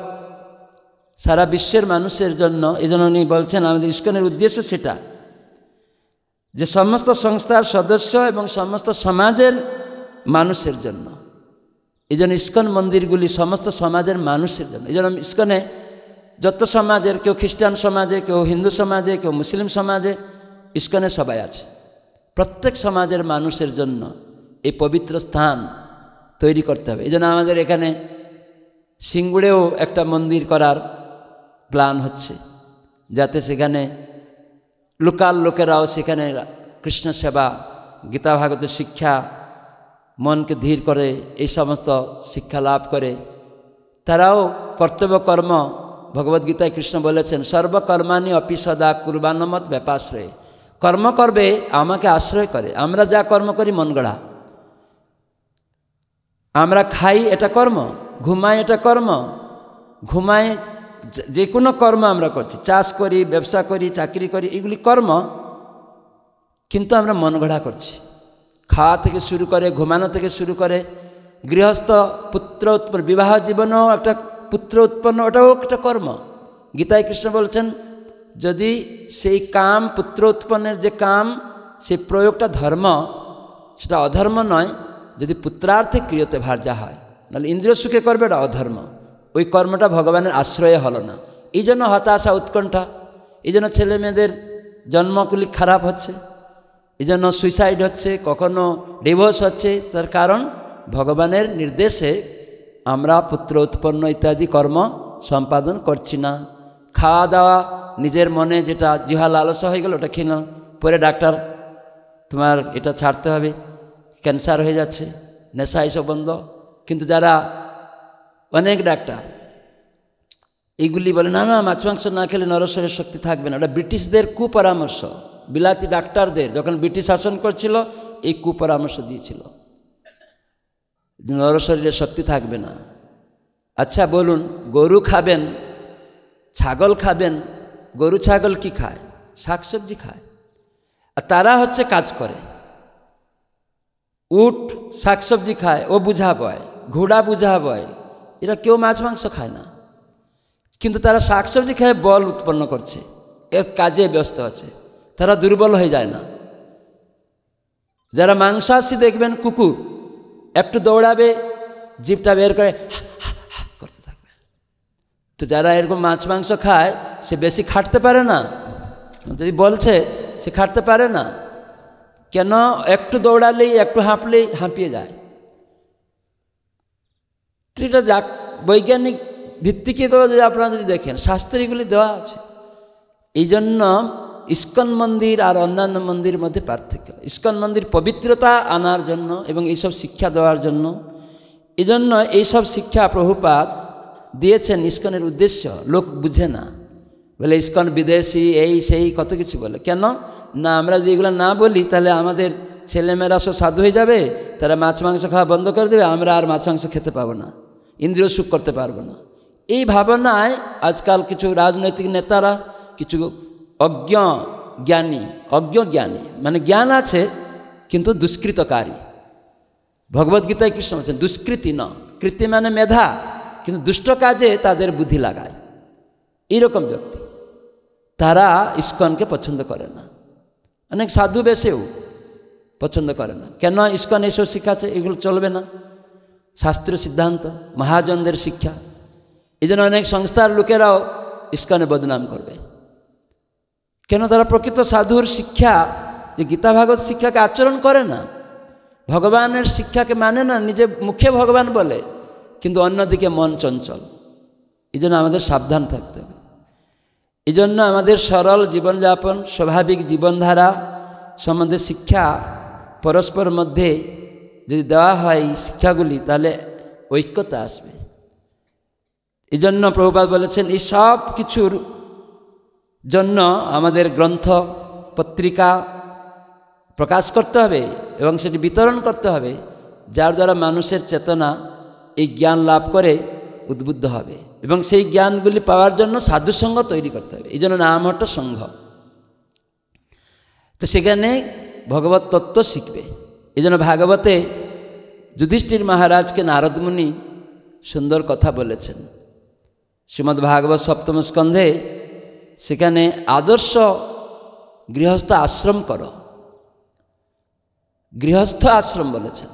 সারা বিশ্বের মানুষের জন্য, এই জন্য উনি বলছেন আমাদের ইস্কনের উদ্দেশ্য সেটা, যে সমস্ত সংস্থার সদস্য এবং সমস্ত সমাজের মানুষের জন্য। এই জন্য ইস্কন মন্দিরগুলি সমস্ত সমাজের মানুষের জন্য। এই জন্য ইস্কনে যত সমাজের, কেউ খ্রিস্টান সমাজে, কেউ হিন্দু সমাজে, কেউ মুসলিম সমাজে, ইস্কনে সবাই আছে। প্রত্যেক সমাজের মানুষের জন্য এই পবিত্র স্থান তৈরি করতে হবে। এই জন্য আমাদের এখানে সিঙ্গুড়েও একটা মন্দির করার প্ল্যান হচ্ছে, যাতে সেখানে লোকাল লোকেরাও সেখানে কৃষ্ণ সেবা, গীতা ভাগবতের শিক্ষা, মনকে ধীর করে এই সমস্ত শিক্ষা লাভ করে তারাও কর্তব্য কর্ম ভগবদ্গীতায় কৃষ্ণ বলেছেন, সর্বকর্মাণি অপি সদা কুর্বাণমত ব্যাপাশ্রয়ে। কর্ম করবে আমাকে আশ্রয় করে। আমরা যা কর্ম করি মন গড়া। আমরা খাই এটা কর্ম, ঘুমাই এটা কর্ম, ঘুমাই যে কোনো কর্ম আমরা করছি, চাষ করি, ব্যবসা করি, চাকরি করি, এগুলি কর্ম, কিন্তু আমরা মন গড়া করছি। খাওয়া থেকে শুরু করে, ঘুমানো থেকে শুরু করে, গৃহস্থ পুত্র উৎপন্ন, বিবাহ জীবনেও একটা পুত্র উৎপন্ন, ওটাও একটা কর্ম। গীতায় কৃষ্ণ বলছেন, যদি সেই কাম, পুত্র উৎপন্নের যে কাম, সেই প্রয়োগটা ধর্ম, সেটা অধর্ম নয়। যদি পুত্রার্থে ক্রিয়তে ভার্যা হয়, নাহলে ইন্দ্রিয় সুখে করবে, এটা অধর্ম। ওই কর্মটা ভগবানের আশ্রয়ে হলো না। এই জন্য হতাশা, উৎকণ্ঠা, এই জন্য ছেলে মেয়েদের জন্মগুলি খারাপ হচ্ছে, এই জন্য সুইসাইড হচ্ছে, কখনো ডিভোর্স হচ্ছে। তার কারণ ভগবানের নির্দেশে আমরা পুত্র উৎপন্ন ইত্যাদি কর্ম সম্পাদন করছি না। খাওয়া দাওয়া নিজের মনে যেটা জিহ্বা লালসা হয়ে গেল, ওটা খেলাম, পরে ডাক্তার তোমার এটা ছাড়তে হবে, ক্যান্সার হয়ে যাচ্ছে, নেশা এসব বন্ধ। কিন্তু যারা অনেক ডাক্তার এইগুলি বলে, না না মাছ মাংস না খেলে নরশরীর শক্তি থাকবে না, ওটা ব্রিটিশদের কুপরামর্শ। বিলাতি ডাক্তারদের যখন ব্রিটিশ শাসন করছিল, এই কুপরামর্শ দিয়েছিল, নরশরীরের শক্তি থাকবে না। আচ্ছা বলুন, গরু খাবেন, ছাগল খাবেন, গরু ছাগল কি খায়? শাকসবজি খায়। আর তারা হচ্ছে কাজ করে, উট শাকসবজি খায়, ও বুঝা বয়, ঘোড়া বুঝা বয়, এরা কেউ মাছ মাংস খায় না, কিন্তু তারা শাকসবজি খায়, বল উৎপন্ন করছে, এর কাজে ব্যস্ত আছে, তারা দুর্বল হয়ে যায় না। যারা মাংসাশী দেখবেন, কুকুর একটু দৌড়াবে, জিভটা বের করে করতে থাকবে। তো যারা এরকম মাছ মাংস খায়, সে বেশি খাটতে পারে না। যদি বলছে, সে খাটতে পারে না। কেন? একটু দৌড়ালেই, একটু হাঁপলেই হাঁপিয়ে যায়। এটা যাক বৈজ্ঞানিক ভিত্তিকে তো আপনারা যদি দেখেন, শাস্ত্রীগুলি দেওয়া আছে। এই জন্য ইস্কন মন্দির আর অন্যান্য মন্দিরের মধ্যে পার্থক্য। ইস্কন মন্দির পবিত্রতা আনার জন্য এবং এইসব শিক্ষা দেওয়ার জন্য, এই জন্য এইসব শিক্ষা প্রভুপাদ দিয়েছেন। ইস্কনের উদ্দেশ্য লোক বুঝে না, বলে ইস্কন বিদেশি, এই সেই কত কিছু বলে। কেন না? আমরা যদি এগুলো না বলি, তাহলে আমাদের ছেলেমেয়েরা সব সাধু হয়ে যাবে, তারা মাছ মাংস খাওয়া বন্ধ করে দেবে, আমরা আর মাছ মাংস খেতে পাবো না, ইন্দ্রিয় সুখ করতে পারবো না। এই ভাবনায় আজকাল কিছু রাজনৈতিক নেতারা, কিছু অজ্ঞ জ্ঞানী মানে জ্ঞান আছে কিন্তু দুষ্কৃতকারী। ভগবদ্গীতায় কৃষ্ণ বলছেন দুষ্কৃতি ন, কৃতি মানে মেধা, কিন্তু দুষ্ট কাজে তাদের বুদ্ধি লাগায়। এইরকম ব্যক্তি, তারা ইস্কনকে পছন্দ করে না। অনেক সাধু বেশেও পছন্দ করে না। কেন? ইস্কন এসব শিখাচ্ছে, এগুলো চলবে না, শাস্ত্রীয় সিদ্ধান্ত, মহাজনদের শিক্ষা। এই জন্য অনেক সংস্থার লোকেরাও ইস্কনে বদনাম করবে। কেন? তারা প্রকৃত সাধুর শিক্ষা, যে গীতা ভাগবত শিক্ষাকে আচরণ করে না, ভগবানের শিক্ষাকে মানে না। নিজে মুখে ভগবান বলে, কিন্তু অন্যদিকে মন চঞ্চল। এই জন্য আমাদের সাবধান থাকতে হবে। এই জন্য আমাদের সরল জীবনযাপন, স্বাভাবিক জীবনধারা সম্বন্ধে শিক্ষা পরস্পর মধ্যে যদি দেওয়া হয় এই শিক্ষাগুলি, তাহলে ঐক্যতা আসবে। এই জন্য প্রভুপাদ বলেছেন, এই সব কিছুর জন্য আমাদের গ্রন্থ পত্রিকা প্রকাশ করতে হবে এবং সেটি বিতরণ করতে হবে, যার দ্বারা মানুষের চেতনা এই জ্ঞান লাভ করে উদ্বুদ্ধ হবে। এবং সেই জ্ঞানগুলি পাওয়ার জন্য সাধুসঙ্গ তৈরি করতে হবে। এই জন্য নাম হট্ট সংঘ। তো সেখানে ভগবত তত্ত্ব শিখবে। এই জন্য ভাগবতে যুধিষ্ঠির মহারাজকে নারদ মুনি সুন্দর কথা বলেছেন। শ্রীমদ্ ভাগবত সপ্তম স্কন্ধে সেখানে আদর্শ গৃহস্থ আশ্রম করো, গৃহস্থ আশ্রম বলেছেন,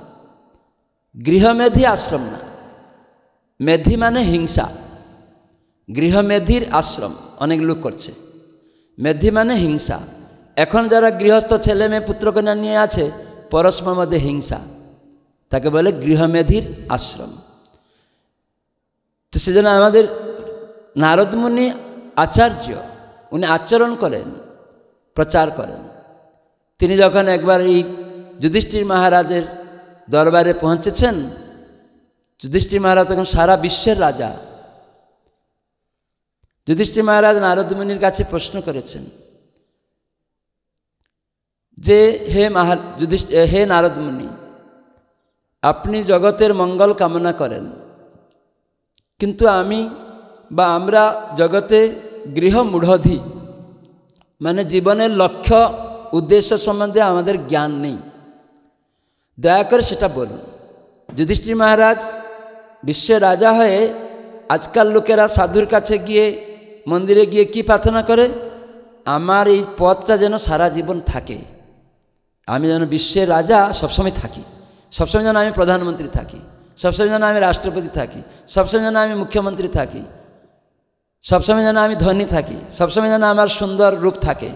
গৃহমেধি আশ্রম না। মেধি মানে হিংসা, গৃহমেধির আশ্রম অনেক লোক করছে। মেধি মানে হিংসা। এখন যারা গৃহস্থ ছেলে মেয়ে পুত্রকন্যা নিয়ে আছে, পরস্পর মধ্যে হিংসা, তাকে বলে গৃহমেধির আশ্রম। তো সেজন্য আমাদের নারদ মুনি আচার্য, উনি আচরণ করেন, প্রচার করেন। তিনি যখন একবার এই যুধিষ্ঠির মহারাজের দরবারে পৌঁছেছেন, যুধিষ্ঠির মহারাজ তখন সারা বিশ্বের রাজা, যুধিষ্ঠির মহারাজ নারদ মুনির কাছে প্রশ্ন করেছেন যে হে নারদ মুনি, আপনি জগতের মঙ্গল কামনা করেন, কিন্তু আমরা জগতে গৃহমূঢ়ধি, মানে জীবনের লক্ষ্য উদ্দেশ্য সম্বন্ধে আমাদের জ্ঞান নেই, দয়া করে সেটা বলুন। যুধিষ্ঠির মহারাজ বিশ্বের রাজা হয়ে আজকাল লোকেরা সাধুর কাছে গিয়ে মন্দিরে গিয়ে কি প্রার্থনা করে, আমার এই পদটা যেন সারা জীবন থাকে, আমি যেন বিশ্বের রাজা সবসময় থাকি, সবসময় যেন আমি প্রধানমন্ত্রী থাকি, সবসময় যেন আমি রাষ্ট্রপতি থাকি, সবসময় যেন আমি মুখ্যমন্ত্রী থাকি, সবসময় যেন আমি ধনী থাকি, সবসময় যেন আমার সুন্দর রূপ থাকে।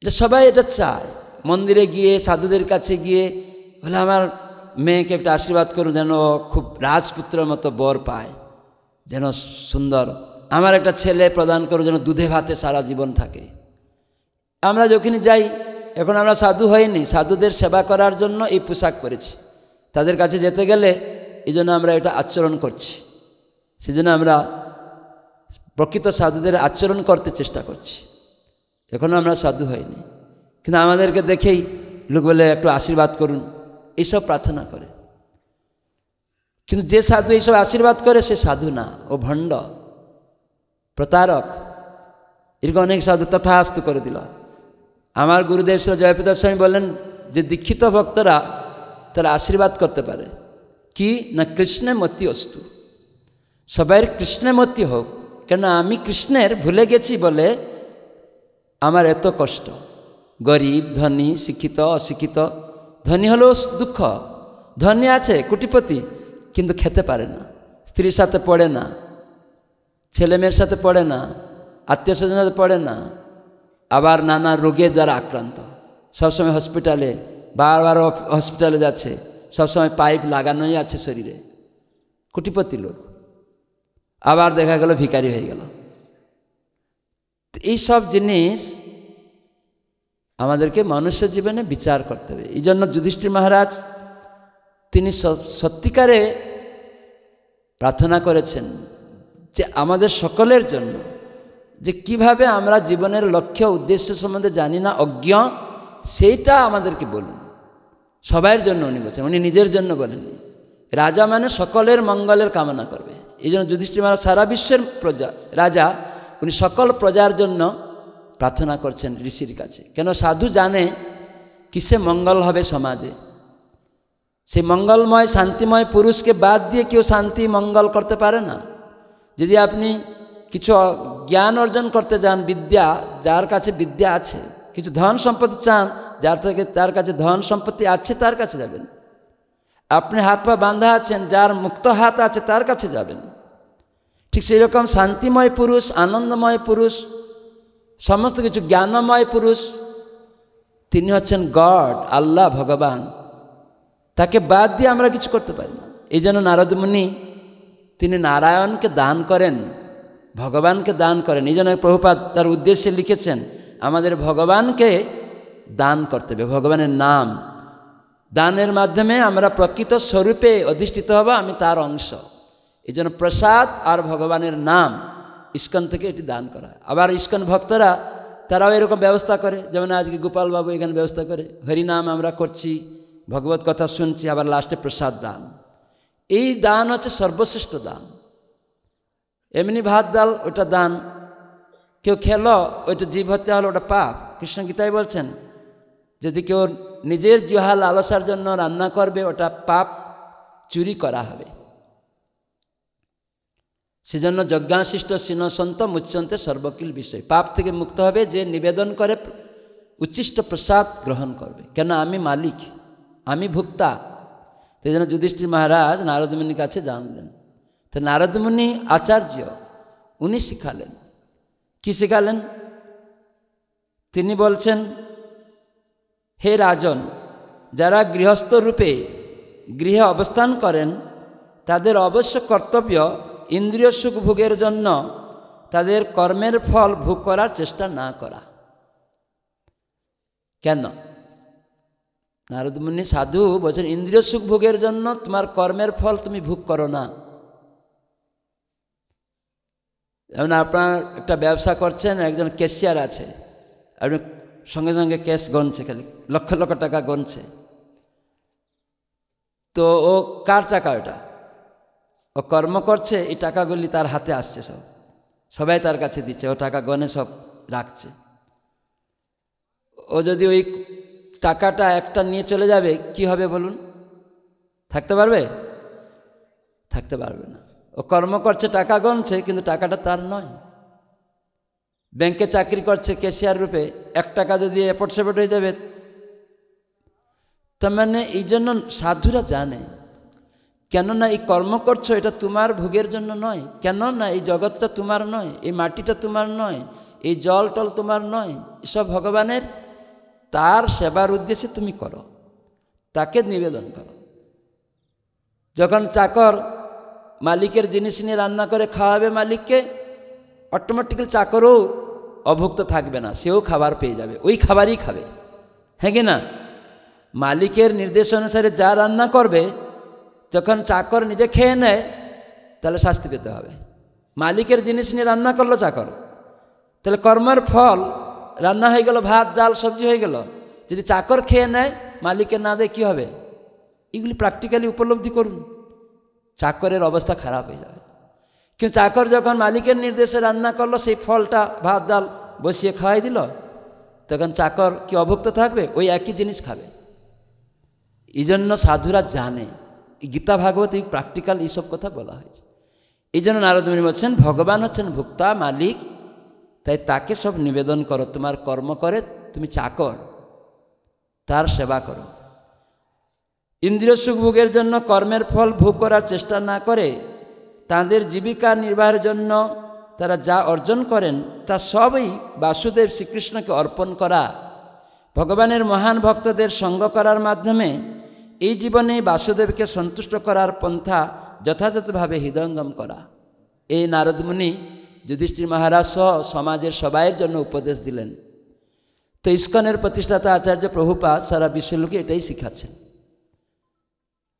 এটা সবাই এটা চায়। মন্দিরে গিয়ে সাধুদের কাছে গিয়ে বলে আমার মেয়েকে একটা আশীর্বাদ করুন, যেন খুব রাজপুত্রের মতো বর পায়, যেন সুন্দর। আমার একটা ছেলে প্রদান করুন, যেন দুধে ভাতে সারা জীবন থাকে। আমরা যখনই যাই, এখন আমরা সাধু হইনি, সাধুদের সেবা করার জন্য এই পোশাক পরেছি, তাদের কাছে যেতে গেলে এই জন্য আমরা এটা আচরণ করছি, সেজন্য আমরা প্রকৃত সাধুদের আচরণ করতে চেষ্টা করছি। এখনও আমরা সাধু হইনি, কিন্তু আমাদেরকে দেখেই লোক বলে একটু আশীর্বাদ করুন, এইসব প্রার্থনা করে। কিন্তু যে সাধু এইসব আশীর্বাদ করে সে সাধু না, ও ভণ্ড, প্রতারক। এরকম অনেক সাধু তথাস্তু করে দিল। আমার গুরুদেব শ্রী জয়প্রকাশ স্বামী বললেন যে দীক্ষিত ভক্তরা তারা আশীর্বাদ করতে পারে কি না, কৃষ্ণে মতি অস্তু, সবাই কৃষ্ণে মতি হোক, কেন আমি কৃষ্ণের ভুলে গেছি বলে আমার এত কষ্ট। গরিব, ধনী, শিক্ষিত, অশিক্ষিত। ধনী হলেও দুঃখ, ধনী আছে কোটিপতি, কিন্তু খেতে পারে না, স্ত্রীর সাথে পড়ে না, ছেলে মেয়ের সাথে পড়ে না, আত্মীয় স্বজনের সাথে পড়ে না, আবার নানা রোগের দ্বারা আক্রান্ত, সবসময় হসপিটালে, বারবার হসপিটালে যাচ্ছে, সবসময় পাইপ লাগানোই আছে শরীরে, কোটিপতি লোক। আবার দেখা গেল ভিখারি হয়ে গেল। এই সব জিনিস আমাদেরকে মনুষ্য জীবনে বিচার করতে হবে। এই জন্য যুধিষ্ঠির মহারাজ তিনি সত্যিকারে প্রার্থনা করেছেন যে আমাদের সকলের জন্য, যে কিভাবে আমরা জীবনের লক্ষ্য উদ্দেশ্য সম্বন্ধে জানি না, অজ্ঞ, সেইটা আমাদেরকে বলুন। সবাইয়ের জন্য উনি বলছেন, উনি নিজের জন্য বলেননি। রাজা মানে সকলের মঙ্গলের কামনা করবে। এই জন্য যুধিষ্ঠির মহারাজ সারা বিশ্বের রাজা, উনি সকল প্রজার জন্য প্রার্থনা করছেন ঋষির কাছে। কেন সাধু জানে কিসে মঙ্গল হবে সমাজে। সেই মঙ্গলময় শান্তিময় পুরুষকে বাদ দিয়ে কেউ শান্তি মঙ্গল করতে পারে না। যদি আপনি কিছু জ্ঞান অর্জন করতে যান, বিদ্যা, যার কাছে বিদ্যা আছে, কিছু ধন সম্পত্তি চান, যার কাছে ধন সম্পত্তি আছে তার কাছে যাবেন। আপনি হাত পা বাঁধা আছেন, যার মুক্ত হাত আছে তার কাছে যাবেন। ঠিক সেই রকম শান্তিময় পুরুষ, আনন্দময় পুরুষ, সমস্ত কিছু জ্ঞানময় পুরুষ, তিনি হচ্ছেন গড, আল্লাহ, ভগবান। তাকে বাদ দিয়ে আমরা কিছু করতে পারি না। এই জন্য নারদ মুনি তিনি নারায়ণকে দান করেন, ভগবানকে দান করেন। এই জন্য প্রভুপাদ তার উদ্দেশ্যে লিখেছেন আমাদের ভগবানকে দান করতে হবে, ভগবানের নাম দানের মাধ্যমে আমরা প্রকৃত স্বরূপে অধিষ্ঠিত হব, আমি তার অংশ। এই জন্য প্রসাদ আর ভগবানের নাম ইস্কন থেকে এটি দান করা হয়। আবার ইস্কন ভক্তরা তারাও এরকম ব্যবস্থা করে, যেমন আজকে গোপালবাবু এখানে ব্যবস্থা করে, হরিনাম আমরা করছি, ভগবত কথা শুনছি, আবার লাস্টে প্রসাদ দান। এই দান হচ্ছে সর্বশ্রেষ্ঠ দান। এমনি ভাত ডাল ওটা দান, কেউ খেলো ওইটা জীব হত্যা হলো, ওটা পাপ। কৃষ্ণ গীতায় বলছেন যদি কেউ নিজের জিহ্বা লালসার জন্য রান্না করবে, ওটা পাপ, চুরি করা হবে। সেজন্য যজ্ঞাশিষ্ট সিনসন্ত মুচ্যন্তে সর্বকিল বিষয়। পাপ থেকে মুক্ত হবে যে নিবেদন করে উচ্ছিষ্ট প্রসাদ গ্রহণ করবে, কেন আমি মালিক, আমি ভোক্তা। সেই জন্য যুধিষ্ঠির মহারাজ নারদ মুনির কাছে জানলেন। তো নারদ মুনি আচার্য, উনি শিখালেন। কি শিখালেন? তিনি বলছেন, হে রাজন, যারা গৃহস্থ রূপে গৃহে অবস্থান করেন তাদের অবশ্য কর্তব্য ইন্দ্রিয় সুখ ভোগের জন্য তাদের কর্মের ফল ভোগ করার চেষ্টা না করা। কেন? নারদ মুনি সাধু বলছেন ইন্দ্রিয় সুখ ভোগের জন্য তোমার কর্মের ফল তুমি ভোগ করো না। যেমন আপনার একটা ব্যবসা করছেন, একজন ক্যাশিয়ার আছে, আপনি সঙ্গে সঙ্গে ক্যাশ গণছে, খালি লক্ষ লক্ষ টাকা গণছে, তো ও কার টাকা? ওটা ও কর্ম করছে, এই টাকাগুলি তার হাতে আসছে, সবাই তার কাছে দিচ্ছে, ও টাকা গণে সব রাখছে। ও যদি ওই টাকাটা একটা নিয়ে চলে যাবে, কি হবে বলুন? থাকতে পারবে? থাকতে পারবে না। ও কর্ম করছে, টাকা গণছে, কিন্তু টাকাটা তার নয়। ব্যাংকে চাকরি করছে ক্যাশিয়ার রূপে, 1 টাকা যদি এপট সেপট হয়ে যাবে, তার মানে এই জন্য সাধুরা জানে, কেননা এই কর্ম করছো এটা তোমার ভোগের জন্য নয়, কেননা এই জগৎটা তোমার নয়, এই মাটিটা তোমার নয়, এই জল টল তোমার নয়, এসব ভগবানের। তার সেবার উদ্দেশ্যে তুমি করো, তাকে নিবেদন করো। যখন চাকর মালিকের জিনিস নিয়ে রান্না করে খাওয়াবে মালিককে, অটোমেটিক্যালি চাকরও অভুক্ত থাকবে না, সেও খাবার পেয়ে যাবে, ওই খাবারই খাবে। হ্যাঁ কি না? মালিকের নির্দেশ অনুসারে যা রান্না করবে, যখন চাকর নিজে খেয়ে নেয়, তাহলে শাস্তি পেতে হবে। মালিকের জিনিস নিয়ে রান্না করলো চাকর, তাহলে কর্মের ফল রান্না হয়ে গেল, ভাত ডাল সবজি হয়ে গেল। যদি চাকর খেয়ে নেয়, মালিকের না দেয়, কী হবে? এগুলি প্র্যাকটিক্যালি উপলব্ধি করুন, চাকরের অবস্থা খারাপ হয়ে যাবে। কিন্তু চাকর যখন মালিকের নির্দেশে রান্না করলো, সেই ফলটা ভাত ডাল বসিয়ে খাওয়াই দিল, তখন চাকর কি অভুক্ত থাকবে? ওই একই জিনিস খাবে। এই জন্য সাধুরা জানে, গীতা ভাগবত এই প্র্যাকটিক্যাল এইসব কথা বলা হয়েছে। এই জন্য নারদ মুনি বলছেন, ভগবান হচ্ছেন ভোক্তা, মালিক, তাই তাকে সব নিবেদন করো। তোমার কর্ম করে তুমি চাকর, তার সেবা করো। ইন্দ্রিয় সুখ ভোগের জন্য কর্মের ফল ভোগ করার চেষ্টা না করে, তাদের জীবিকা নির্বাহের জন্য তারা যা অর্জন করেন, তা সবই বাসুদেব শ্রীকৃষ্ণকে অর্পণ করা, ভগবানের মহান ভক্তদের সঙ্গ করার মাধ্যমে এই জীবনে বাসুদেবকে সন্তুষ্ট করার পন্থা যথাযথভাবে হৃদয়ঙ্গম করা। এই নারদ মুনি যুধিষ্ঠির মহারাজ সহ সমাজের সবাইয়ের জন্য উপদেশ দিলেন। তো ইস্কনের প্রতিষ্ঠাতা আচার্য প্রভুপাদ সারা বিশ্বলোকে এটাই শিখাচ্ছেন।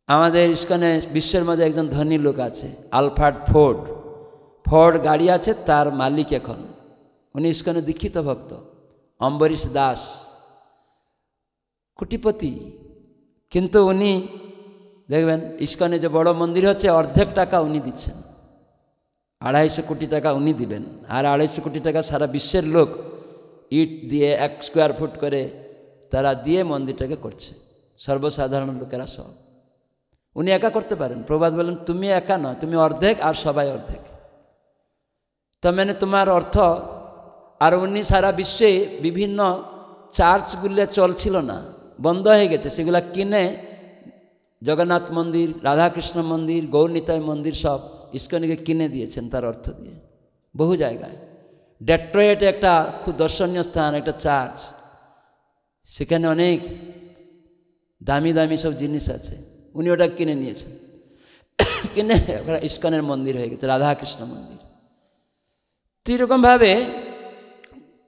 আমাদের ইস্কনে বিশ্বের মধ্যে একজন ধনী লোক আছে, আলফ্রেড ফোর্ড। ফোর্ড গাড়ি আছে, তার মালিক এখন। উনি ইস্কনে দীক্ষিত ভক্ত। অম্বরীশ দাস কোটিপতি, কিন্তু উনি দেখবেন ইস্কনে যে বড় মন্দির হচ্ছে, অর্ধেক টাকা উনি দিচ্ছেন, 250 কোটি টাকা উনি দিবেন, আর 250 কোটি টাকা সারা বিশ্বের লোক ইট দিয়ে 1 স্কোয়ার ফুট করে তারা দিয়ে মন্দিরটাকে করছে, সর্বসাধারণ লোকেরা সব। উনি একা করতে পারেন। প্রভাত বলেন, তুমি একা নয়, তুমি অর্ধেক আর সবাই অর্ধেক। তার মানে তোমার অর্থ। আর উনি সারা বিশ্বে বিভিন্ন চার্চগুলো চলছিল না, বন্ধ হয়ে গেছে, সেগুলা কিনে জগন্নাথ মন্দির, রাধাকৃষ্ণ মন্দির, গৌরনিতাই মন্দির সব ইস্কনকে কিনে দিয়েছেন তার অর্থ দিয়ে, বহু জায়গায়। ডেট্রয়েটে একটা খুব দর্শনীয় স্থান, একটা চার্চ, সেখানে অনেক দামি দামি সব জিনিস আছে, উনি ওটা কিনে নিয়েছেন, কিনে ওরা ইস্কনের মন্দির হয়ে গেছে, রাধাকৃষ্ণ মন্দির। তো এরকমভাবে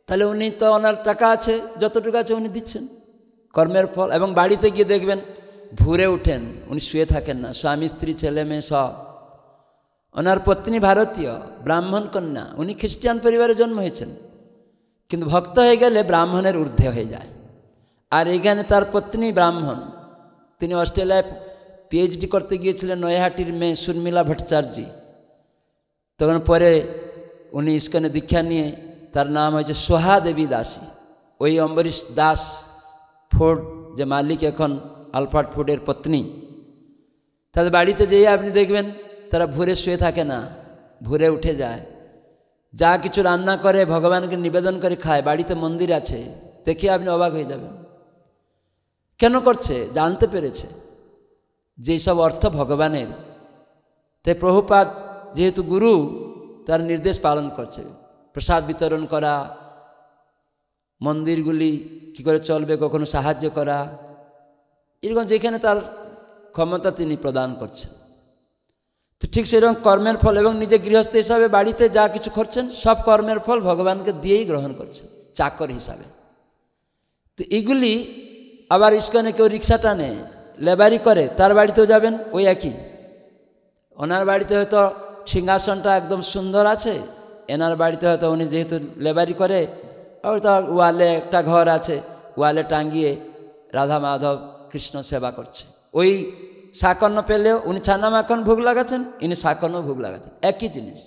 তাহলে উনি তো, ওনার টাকা আছে, যতটুকু আছে উনি দিচ্ছেন কর্মের ফল। এবং বাড়িতে গিয়ে দেখবেন ভোরে উঠেন, উনি শুয়ে থাকেন না, স্বামী স্ত্রী ছেলে মেয়ে সব। ওনার পত্নী ভারতীয় ব্রাহ্মণ কন্যা, উনি খ্রিস্টান পরিবারে জন্ম হয়েছেন, কিন্তু ভক্ত হয়ে গেলে ব্রাহ্মণের ঊর্ধ্বে হয়ে যায়। আর এখানে তার পত্নী ব্রাহ্মণ, তিনি অস্ট্রেলিয়ায় পিএইচডি করতে গিয়েছিলেন, নৈহাটির মেয়ে সুরমিলা ভট্টাচার্যী। তখন পরে উনি ইস্কনে দীক্ষা নিয়ে, তার নাম হয়েছে সোহা দেবী দাসী। ওই অম্বরীশ দাস ফোর্ড যে মালিক এখন, আলফ্রেড ফোর্ডের পত্নী, তাদের বাড়িতে যেয়ে আপনি দেখবেন তারা ভোরে শুয়ে থাকে না, ভোরে উঠে যায়, যা কিছু রান্না করে ভগবানকে নিবেদন করে খায়। বাড়িতে মন্দির আছে, দেখে আপনি অবাক হয়ে যাবেন। কেন করছে? জানতে পেরেছে যে সব অর্থ ভগবানের। তাই প্রভুপাদ যেহেতু গুরু, তার নির্দেশ পালন করছে, প্রসাদ বিতরণ করা, মন্দিরগুলি কী করে চলবে কখনো সাহায্য করা, এরকম যেখানে তার ক্ষমতা তিনি প্রদান করছেন। তো ঠিক সেরকম কর্মের ফল, এবং নিজে গৃহস্থ হিসাবে বাড়িতে যা কিছু করছেন সব কর্মের ফল ভগবানকে দিয়েই গ্রহণ করছেন, চাকর হিসাবে। তো এগুলি আবার ইস্কনে কেউ রিক্সা টানে, লেবারি করে, তার বাড়িতেও যাবেন ওই একই। ওনার বাড়িতে হয়তো সিংহাসনটা একদম সুন্দর আছে, এনার বাড়িতে হয়তো উনি যেহেতু লেবারি করে, ওর তো ওয়ালে একটা ঘর আছে, ওয়ালে টাঙ্গিয়ে রাধা মাধব কৃষ্ণ সেবা করছে। ওই শাকন্ন পেলেও উনি ছানা মাখন ভোগ লাগাচ্ছেন, ইনি শাকন্ন ভোগ লাগাচ্ছেন, একই জিনিস।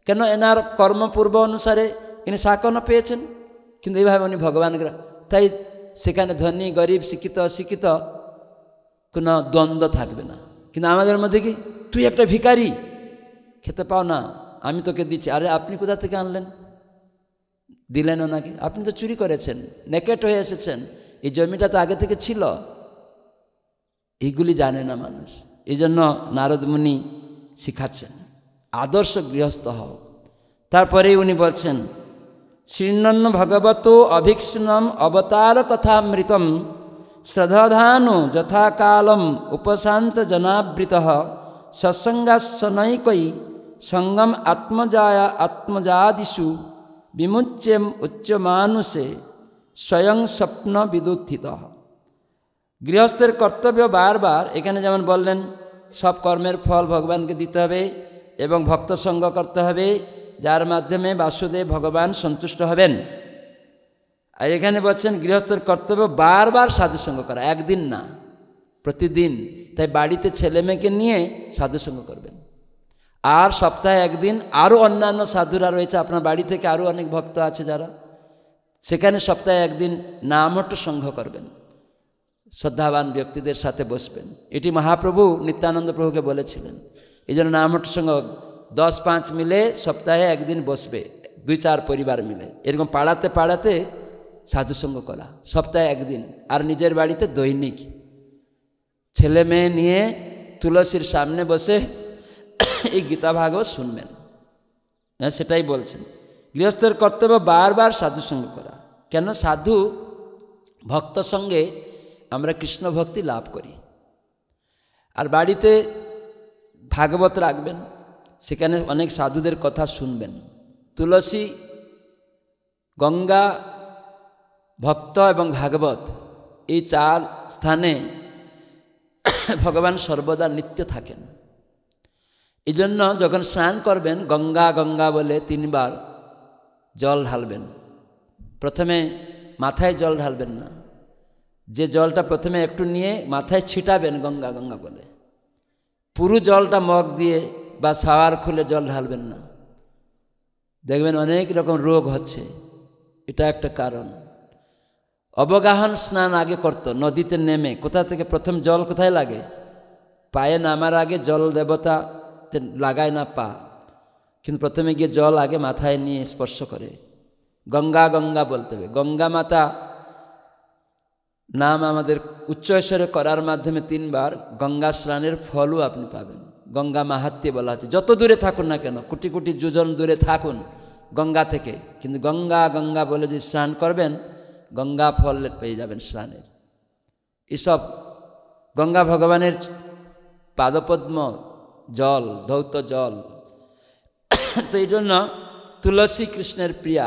কেন? এনার কর্মপূর্ব অনুসারে ইনি শাকন্ন পেয়েছেন, কিন্তু এইভাবে উনি ভগবান, তাই সেখানে ধনী গরিব শিক্ষিত অশিক্ষিত কোনো দ্বন্দ্ব থাকবে না। কিন্তু আমাদের মধ্যে কি, তুই একটা ভিখারি, খেতে পাও না, আমি তোকে দিচ্ছি। আরে আপনি কোথা থেকে আনলেন? দিলেন ওনাকে? আপনি তো চুরি করেছেন, নেকেট হয়ে এসেছেন, এই জমিটা তো আগে থেকে ছিল। এইগুলি জানে না মানুষ। এই জন্য নারদ মুনি শিখাচ্ছেন আদর্শ গৃহস্থ হও। তারপরেই উনি বলছেন, শৃণ্বন্ন ভগবত অভীক্ষ্ণম অবতার কথামৃতম শ্রদ্ধানু যথাকালম উপশান্ত জনাবৃত সৎসঙ্গাসনৈকই সঙ্গম আত্মজাদিষু বিমুচ্যম উচ্চমানুষে স্বয়ং স্বপ্ন বিদুত্থিত। গৃহস্থের কর্তব্য বারবার এখানে যেমন বললেন, সব কর্মের ফল ভগবানকে দিতে হবে এবং ভক্ত সঙ্গ করতে হবে, যার মাধ্যমে বাসুদেব ভগবান সন্তুষ্ট হবেন। আর এখানে বলছেন গৃহস্থের কর্তব্য বারবার সাধুসঙ্গ করা, একদিন না, প্রতিদিন। তাই বাড়িতে ছেলে মেয়েকে নিয়ে সাধুসঙ্গ করবেন। আর সপ্তাহে একদিন আরও অন্যান্য সাধুরা রয়েছে আপনার বাড়ি থেকে, আরও অনেক ভক্ত আছে যারা, সেখানে সপ্তাহে একদিন নামঠ সঙ্গ করবেন, শ্রদ্ধাবান ব্যক্তিদের সাথে বসবেন। এটি মহাপ্রভু নিত্যানন্দ প্রভুকে বলেছিলেন। এই জন্য নামঠ সঙ্গ 10-5 মিলে সপ্তাহে একদিন বসবে, 2-4 পরিবার মিলে, এরকম পাড়াতে পাড়াতে সাধুসঙ্গ করা সপ্তাহে একদিন। আর নিজের বাড়িতে দৈনিক ছেলে মেয়ে নিয়ে তুলসীর সামনে বসে এই গীতা ভাগবত শুনবেন। হ্যাঁ, সেটাই বলছেন, গৃহস্থের কর্তব্য বারবার সাধুসঙ্গ করা। কেন? সাধু ভক্ত সঙ্গে আমরা কৃষ্ণ ভক্তি লাভ করি। আর বাড়িতে ভাগবত রাখবেন, সেখানে অনেক সাধুদের কথা শুনবেন। তুলসী, গঙ্গা, ভক্ত এবং ভাগবত, এই 4 স্থানে ভগবান সর্বদা নিত্য থাকেন। এই জন্য যখন স্নান করবেন, গঙ্গা গঙ্গা বলে 3 বার জল ঢালবেন। প্রথমে মাথায় জল ঢালবেন না, যে জলটা প্রথমে একটু নিয়ে মাথায় ছিটাবেন গঙ্গা গঙ্গা বলে, পুরো জলটা মগ দিয়ে বা শাওয়ার খুলে জল ঢালবেন না। দেখবেন অনেক রকম রোগ হচ্ছে, এটা একটা কারণ। অবগাহন স্নান আগে করত, নদীতে নেমে, কোথা থেকে প্রথম জল কোথায় লাগে? পায়ে নামার আগে জল দেবতা লাগায় না পা, কিন্তু প্রথমে গিয়ে জল আগে মাথায় নিয়ে স্পর্শ করে। গঙ্গা গঙ্গা বলতে হবে। গঙ্গা মাতা নাম আমাদের উচ্চস্বরে করার মাধ্যমে 3 বার গঙ্গা স্নানের ফলও আপনি পাবেন। গঙ্গা মাহাত্ম্যে বলা আছে, যত দূরে থাকুন না কেন, কোটি কোটি যোজন দূরে থাকুন গঙ্গা থেকে, কিন্তু গঙ্গা গঙ্গা বলে যে স্নান করবেন, গঙ্গা ফল পেয়ে যাবেন স্নানের। এসব গঙ্গা ভগবানের পাদপদ্ম জল, ধৌত জল। তো এই জন্য তুলসী কৃষ্ণের প্রিয়া,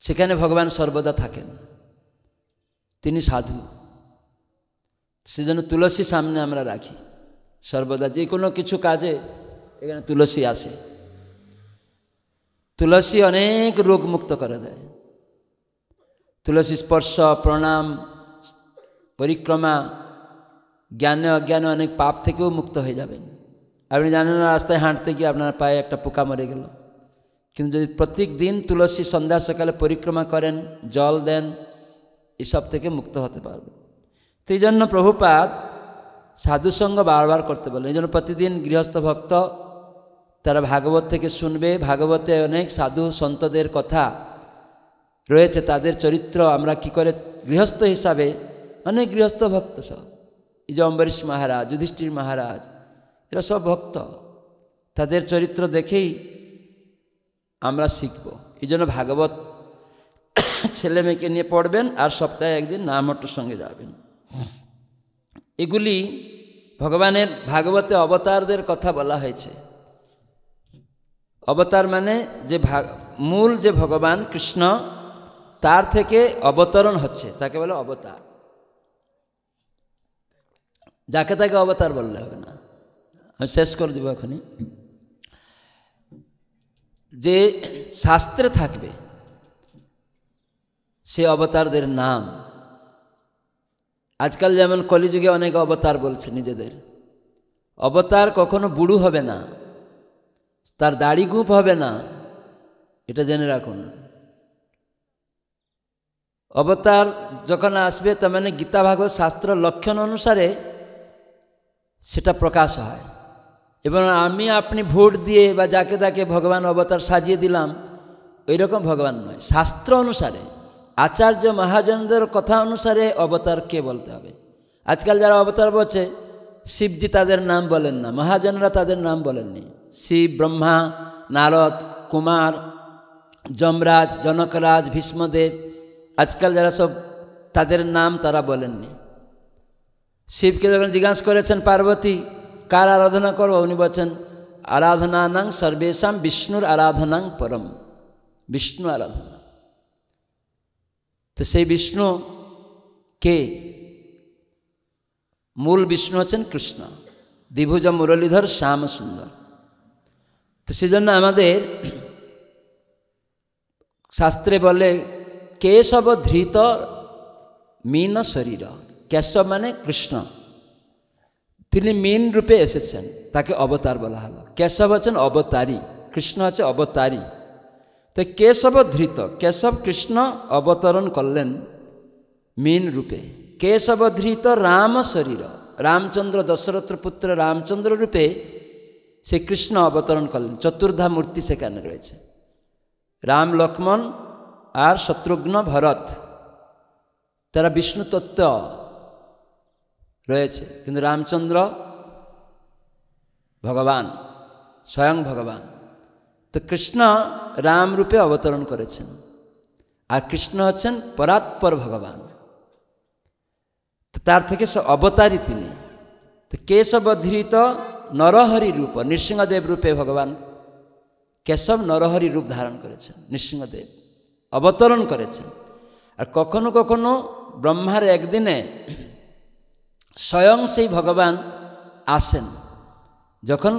সেখানে ভগবান সর্বদা থাকেন, তিনি সাধু। সেজন্য তুলসী সামনে আমরা রাখি সর্বদা, যে কোনো কিছু কাজে এখানে তুলসী আসে। তুলসী অনেক রোগ মুক্ত করে দেয়। তুলসী স্পর্শ, প্রণাম, পরিক্রমা, জ্ঞানে অজ্ঞানে অনেক পাপ থেকেও মুক্ত হয়ে যাবেন। আপনি জানেন না, রাস্তায় হাঁটতে গিয়ে আপনার পায়ে একটা পোকা মরে গেল, কিন্তু যদি প্রত্যেক দিন তুলসী সন্ধ্যা সকালে পরিক্রমা করেন, জল দেন, এসব থেকে মুক্ত হতে পারবে। তো এই জন্য প্রভুপাদ সাধুসঙ্গ বারবার করতে বলেন। এই জন্য প্রতিদিন গৃহস্থ ভক্ত তারা ভাগবত থেকে শুনবে। ভাগবতে অনেক সাধু সন্তদের কথা রয়েছে, তাদের চরিত্র আমরা কি করে গৃহস্থ হিসাবে, অনেক গৃহস্থ ভক্ত সব, এই যে অম্বরীশ মহারাজ, যুধিষ্ঠির মহারাজ, এরা সব ভক্ত, তাদের চরিত্র দেখেই আমরা শিখব। এই জন্য ভাগবত ছেলে মেয়েকে নিয়ে পড়বেন, আর সপ্তাহে একদিন নামহট্টর সঙ্গে যাবেন। এগুলি ভগবানের ভাগবতে অবতারদের কথা বলা হয়েছে। অবতার মানে যে মূল যে ভগবান কৃষ্ণ, তার থেকে অবতরণ হচ্ছে, তাকে বলে অবতার। যাকে তাকে অবতার বললে হবে না। আমি শেষ করে দেবো এখনই। যে শাস্ত্রে থাকবে সে অবতারদের নাম। আজকাল যেমন কলিযুগে অনেক অবতার বলছে নিজেদের, অবতার কখনো বুড়ো হবে না, তার দাড়ি গুপ হবে না, এটা জেনে রাখুন। অবতার যখন আসবে তার মানে গীতা ভাগবত শাস্ত্র লক্ষণ অনুসারে সেটা প্রকাশ হয়। এবং আমি আপনি ভোট দিয়ে বা যাকে তাকে ভগবান অবতার সাজিয়ে দিলাম ওই রকম ভগবান নয়। শাস্ত্র অনুসারে আচার্য মহাজনদের কথা অনুসারে অবতারকে বলতে হবে। আজকাল যারা অবতার বলছে শিবজি তাদের নাম বলেন না, মহাজনরা তাদের নাম বলেননি। শিব, ব্রহ্মা, নারদ, কুমার, যমরাজ, জনকরাজ, ভীষ্মদেব, আজকাল যারা সব তাদের নাম তারা বলেননি। শিবকে যখন জিজ্ঞাসা করেছেন পার্বতী কার আরাধনা করো, উনি বলছেন আরাধনানাং সর্বেশাম বিষ্ণুর আরাধনাং পরম, বিষ্ণু আরাধনা। তো সেই বিষ্ণু কে? মূল বিষ্ণু হচ্ছেন কৃষ্ণ, দ্বিভুজ মুরলীধর শ্যাম সুন্দর। তো সেজন্য আমাদের শাস্ত্রে বলে কেশব ধৃত মীন শরীর, কেশব মানে কৃষ্ণ, তিনি মীন রূপে এসেছেন, তাকে অবতার বলা হলো। কেশব হচ্ছেন অবতারী, কৃষ্ণ হচ্ছে অবতারী। তো কেশব ধৃত, কেশব কৃষ্ণ অবতরণ করলেন মীন রূপে। কেশব ধৃত রাম শরীর, রামচন্দ্র দশরথর পুত্র রামচন্দ্র রূপে সে কৃষ্ণ অবতরণ করলেন। চতুর্ধা মূর্তি সেখানে রয়েছে, রাম, লক্ষ্মণ আর শত্রুঘ্ন, ভরত, তারা বিষ্ণু তত্ত্ব রয়েছে। কিন্তু রামচন্দ্র ভগবান, স্বয়ং ভগবান। তো কৃষ্ণ রাম রূপে অবতরণ করেছেন, আর কৃষ্ণ হচ্ছেন পরাৎপর ভগবান। তো তার থেকে অবতারী তিনি। তো কেশবধৃত নরহরি রূপ, নৃসিংহদেব রূপে ভগবান কেশব নরহরি রূপ ধারণ করেছেন, নৃসিংহদেব অবতরণ করেছেন। আর কখনো কখনো ব্রহ্মার একদিনে স্বয়ং সেই ভগবান আসেন, যখন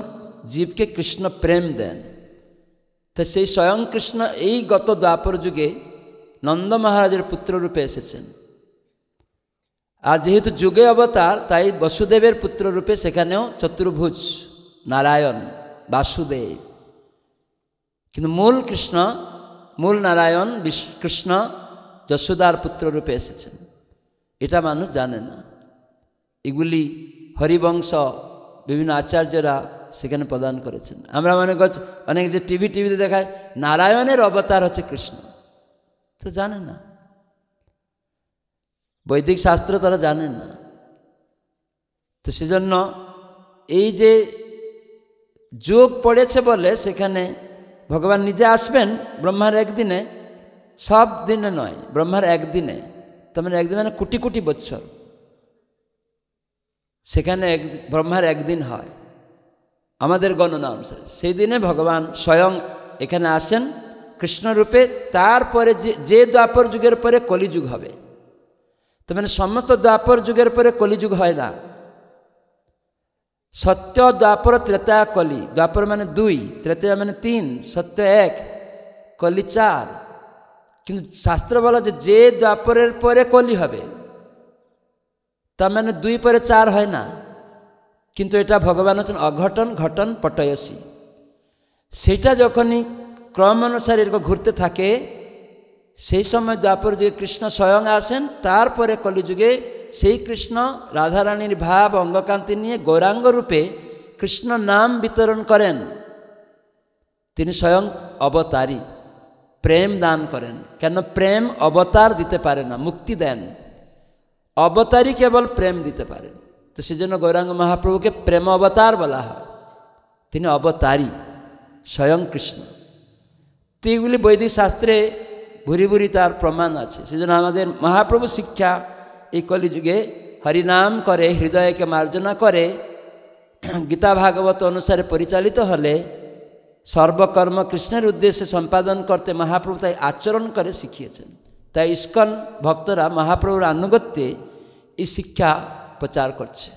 জীবকে কৃষ্ণ প্রেম দেন। তো সেই স্বয়ং কৃষ্ণ এই গত দ্বাপর যুগে নন্দ মহারাজের পুত্ররূপে এসেছেন। আর যেহেতু যুগে অবতার, তাই বসুদেবের পুত্ররূপে সেখানেও চতুর্ভুজ নারায়ণ বাসুদেব। কিন্তু মূল কৃষ্ণ, মূল নারায়ণ কৃষ্ণ যশোদার পুত্ররূপে এসেছেন, এটা মানুষ জানে না। এগুলি হরিবংশ বিভিন্ন আচার্যরা সেখানে প্রদান করেছেন। আমরা মনে করছি অনেক যে টিভিতে দেখায় নারায়ণের অবতার হচ্ছে কৃষ্ণ, তো জানে না, বৈদিক শাস্ত্র তারা জানেন না। তো সেজন্য এই যে যোগ পড়েছে বলে সেখানে ভগবান নিজে আসবেন ব্রহ্মার একদিনে, সব দিনে নয়, ব্রহ্মার একদিনে। তার মানে একদিন মানে কোটি কোটি বৎসর, সেখানে ব্রহ্মার একদিন হয় আমাদের গণনা অনুসারে। সেই দিনে ভগবান স্বয়ং এখানে আসেন কৃষ্ণরূপে। তারপরে যে দ্বাপর যুগের পরে কলিযুগ হবে, তার মানে সমস্ত দ্বাপর যুগের পরে কলিযুগ হয় না। সত্য, দ্বাপর, ত্রেতা, কলি। দ্বাপর মানে 2, ত্রেতা মানে 3, সত্য 1, কলি 4। কিন্তু শাস্ত্র বলা যে দ্বাপরের পরে কলি হবে, তার মানে 2 পরে 4 হয় না। কিন্তু এটা ভগবান হচ্ছেন অঘটন ঘটন পটয়সী। সেটা যখনই ক্রম অনুসারে এরকম ঘুরতে থাকে, সেই সময় দ্বাপর যুগে কৃষ্ণ স্বয়ং আসেন। তারপরে কলিযুগে সেই কৃষ্ণ রাধারানীর ভাব অঙ্গকান্তি নিয়ে গৌরাঙ্গ রূপে কৃষ্ণ নাম বিতরণ করেন। তিনি স্বয়ং অবতারী, প্রেম দান করেন। কেন? প্রেম অবতার দিতে পারে না, মুক্তি দেন। অবতারী কেবল প্রেম দিতে পারেন। তো সেজন্য গৌরাঙ্গ মহাপ্রভুকে প্রেম অবতার বলা হয়, তিনি অবতারী স্বয়ং কৃষ্ণ। তো এইগুলি বৈদিক শাস্ত্রে ভুরি ভুরি তার প্রমাণ আছে। সেজন্য আমাদের মহাপ্রভু শিক্ষা এই কলিযুগে হরিনাম করে, হৃদয়কে মার্জনা করে, গীতা ভাগবত অনুসারে পরিচালিত হলে সর্বকর্ম কৃষ্ণের উদ্দেশ্যে সম্পাদন করতে মহাপ্রভু তাই আচরণ করে শিখিয়েছেন। তাই ইস্কন ভক্তরা মহাপ্রভুর আনুগত্যে এই শিক্ষা প্রচার করছে।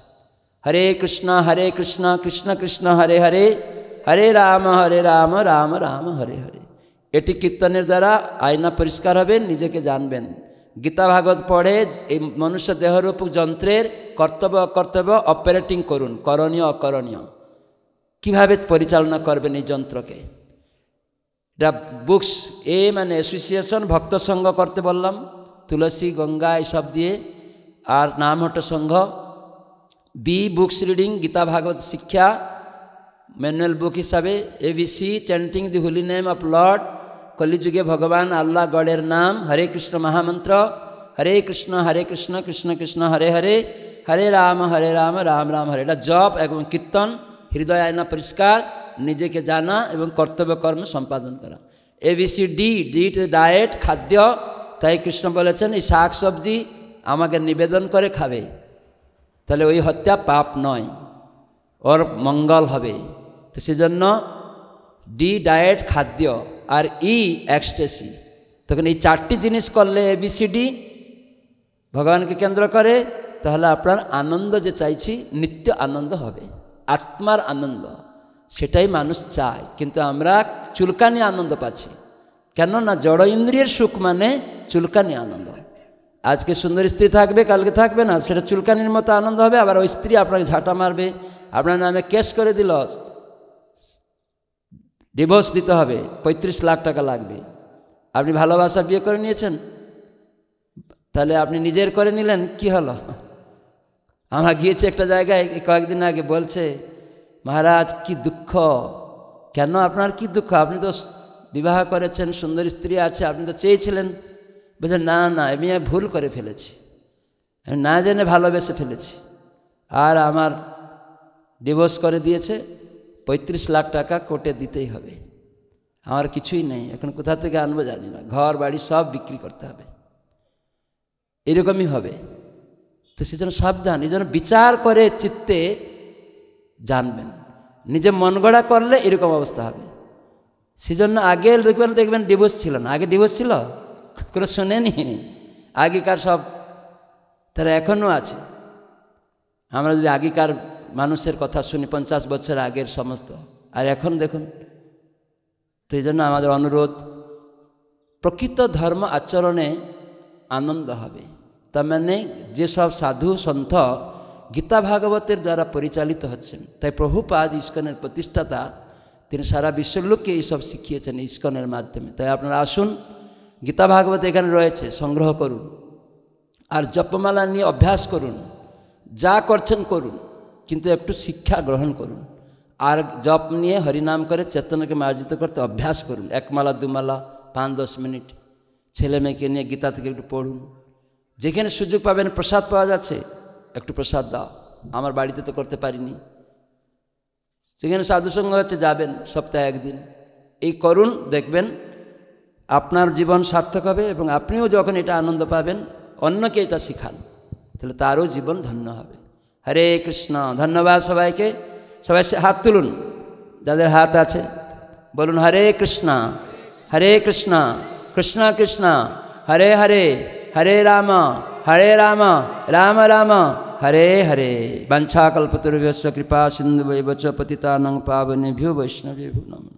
হরে কৃষ্ণ কৃষ্ণ কৃষ্ণ হরে হরে, হরে রাম রাম রাম হরে হরে। এটি কীর্তনের দ্বারা আয়না পরিষ্কার হবেন, নিজেকে জানবেন। গীতা ভাগবত পড়ে এই মনুষ্য দেহরূপ যন্ত্রের কর্তব্য অকর্তব্য অপারেটিং করুন, করণীয় অকরণীয় কীভাবে পরিচালনা করবেন এই যন্ত্রকে। এটা বুকস, এ মানে অ্যাসোসিয়েশন, ভক্ত সংঘ করতে বললাম, তুলসী গঙ্গা এইসব দিয়ে, আর নাম হট সংঘ। বি বুকস রিডিং, গীতা ভাগবত শিক্ষা ম্যানুয়াল বুক হিসাবে। ABC chanting the Holi name of Lord, কলিযুগে ভগবান আল্লাহ গডের নাম, হরে কৃষ্ণ মহামন্ত্র, হরে কৃষ্ণ কৃষ্ণ কৃষ্ণ হরে হরে, হরে রাম রাম রাম হরে। এটা জপ এবং কীর্তন, হৃদয় আয়না পরিষ্কার, নিজেকে জানা এবং কর্তব্য কর্ম সম্পাদন করা। ABC ডি ডায়েট, খাদ্য। তাই কৃষ্ণ বলেছেন এই শাক সবজি আমাকে নিবেদন করে খাবে, তাহলে ওই হত্যা পাপ নয়, ওর মঙ্গল হবে। তো সেজন্য ডি ডায়েট, খাদ্য, আর এক্সটেসি। তখন এই চারটি জিনিস করলে ABCD ভগবানকে কেন্দ্র করে, তাহলে আপনার আনন্দ যে চাইছি নিত্য আনন্দ হবে, আত্মার আনন্দ, সেটাই মানুষ চায়। কিন্তু আমরা চুলকানি আনন্দ পাচ্ছি, কেননা জড় ইন্দ্রিয়ের সুখ মানে চুলকানি আনন্দ। আজকে সুন্দর স্ত্রী থাকবে, কালকে থাকবে না, সেটা চুলকানির মতো আনন্দ হবে। আবার ওই স্ত্রী আপনাকে ঝাঁটা মারবে, আপনার নামে কেস করে দিল, ডিভোর্স দিতে হবে, 35 লাখ টাকা লাগবে। আপনি ভালোবাসা বিয়ে করে নিয়েছেন, তাহলে আপনি নিজের করে নিলেন, কি হলো? আমরা গিয়েছি একটা জায়গায় কয়েকদিন আগে, বলছে মহারাজ কি দুঃখ। কেন আপনার কি দুঃখ? আপনি তো বিবাহ করেছেন, সুন্দর স্ত্রী আছে, আপনি তো চেয়েছিলেন। বলছেন না আমি ভুল করে ফেলেছি, আমি না জেনে ভালোবেসে ফেলেছি, আর আমার ডিভোর্স করে দিয়েছে, 35 লাখ টাকা কোর্টে দিতেই হবে। আমার কিছুই নেই, এখন কোথা থেকে আনবো জানি না, ঘর বাড়ি সব বিক্রি করতে হবে। এরকমই হবে। তো সেজন্য সাবধান, এই জন্য বিচার করে চিত্তে জানবেন। নিজে মন গড়া করলে এরকম অবস্থা হবে। সেজন্য আগে দেখবেন ডিভোর্স ছিল না। আগে ডিভোর্স ছিল, করে শোনেনি আগেকার সব, তারা এখনও আছে। আমরা যদি আগেকার মানুষের কথা শুনি, 50 বছর আগের সমস্ত, আর এখন দেখুন। তো এই জন্য আমাদের অনুরোধ, প্রকৃত ধর্ম আচরণে আনন্দ হবে। তার মানে যেসব সাধু সন্থ গীতা ভাগবতের দ্বারা পরিচালিত হচ্ছেন, তাই প্রভুপাদ ইস্কনের প্রতিষ্ঠাতা, তিনি সারা বিশ্বের লোককে এইসব শিখিয়েছেন ইস্কনের মাধ্যমে। তাই আপনারা আসুন, গীতা ভাগবত এখানে রয়েছে, সংগ্রহ করুন, আর জপমালা নিয়ে অভ্যাস করুন। যা করছেন করুন, কিন্তু একটু শিক্ষা গ্রহণ করুন। আর জপ নিয়ে হরিনাম করে চেতনাকে মার্জিত করতে অভ্যাস করুন। 1 মালা 2 মালা 5-10 মিনিট ছেলে মেয়েকে নিয়ে গীতা থেকে একটু পড়ুন। যেখানে সুযোগ পাবেন, প্রসাদ পাওয়া যাচ্ছে, একটু প্রসাদ দাও। আমার বাড়িতে তো করতে পারিনি, সেখানে সাধুসঙ্গ হচ্ছে, যাবেন সপ্তাহে 1 দিন, এই করুন, দেখবেন আপনার জীবন সার্থক হবে। এবং আপনিও যখন এটা আনন্দ পাবেন, অন্যকে এটা শিখান, তাহলে তারও জীবন ধন্য হবে। হরে কৃষ্ণ। ধন্যবাদ সবাইকে। সবাই হাত তুলুন, যাদের হাত আছে, বলুন হরে কৃষ্ণ কৃষ্ণ কৃষ্ণ হরে হরে, হরে রাম রাম রাম হরে হরে। বাঞ্ছাকল্পতরুভ্যশ্চ কৃপা সিন্ধুভ্যশ্চ পতিতানাং পাবনেভ্यो বৈষ্ণবেভ্यो নমঃ।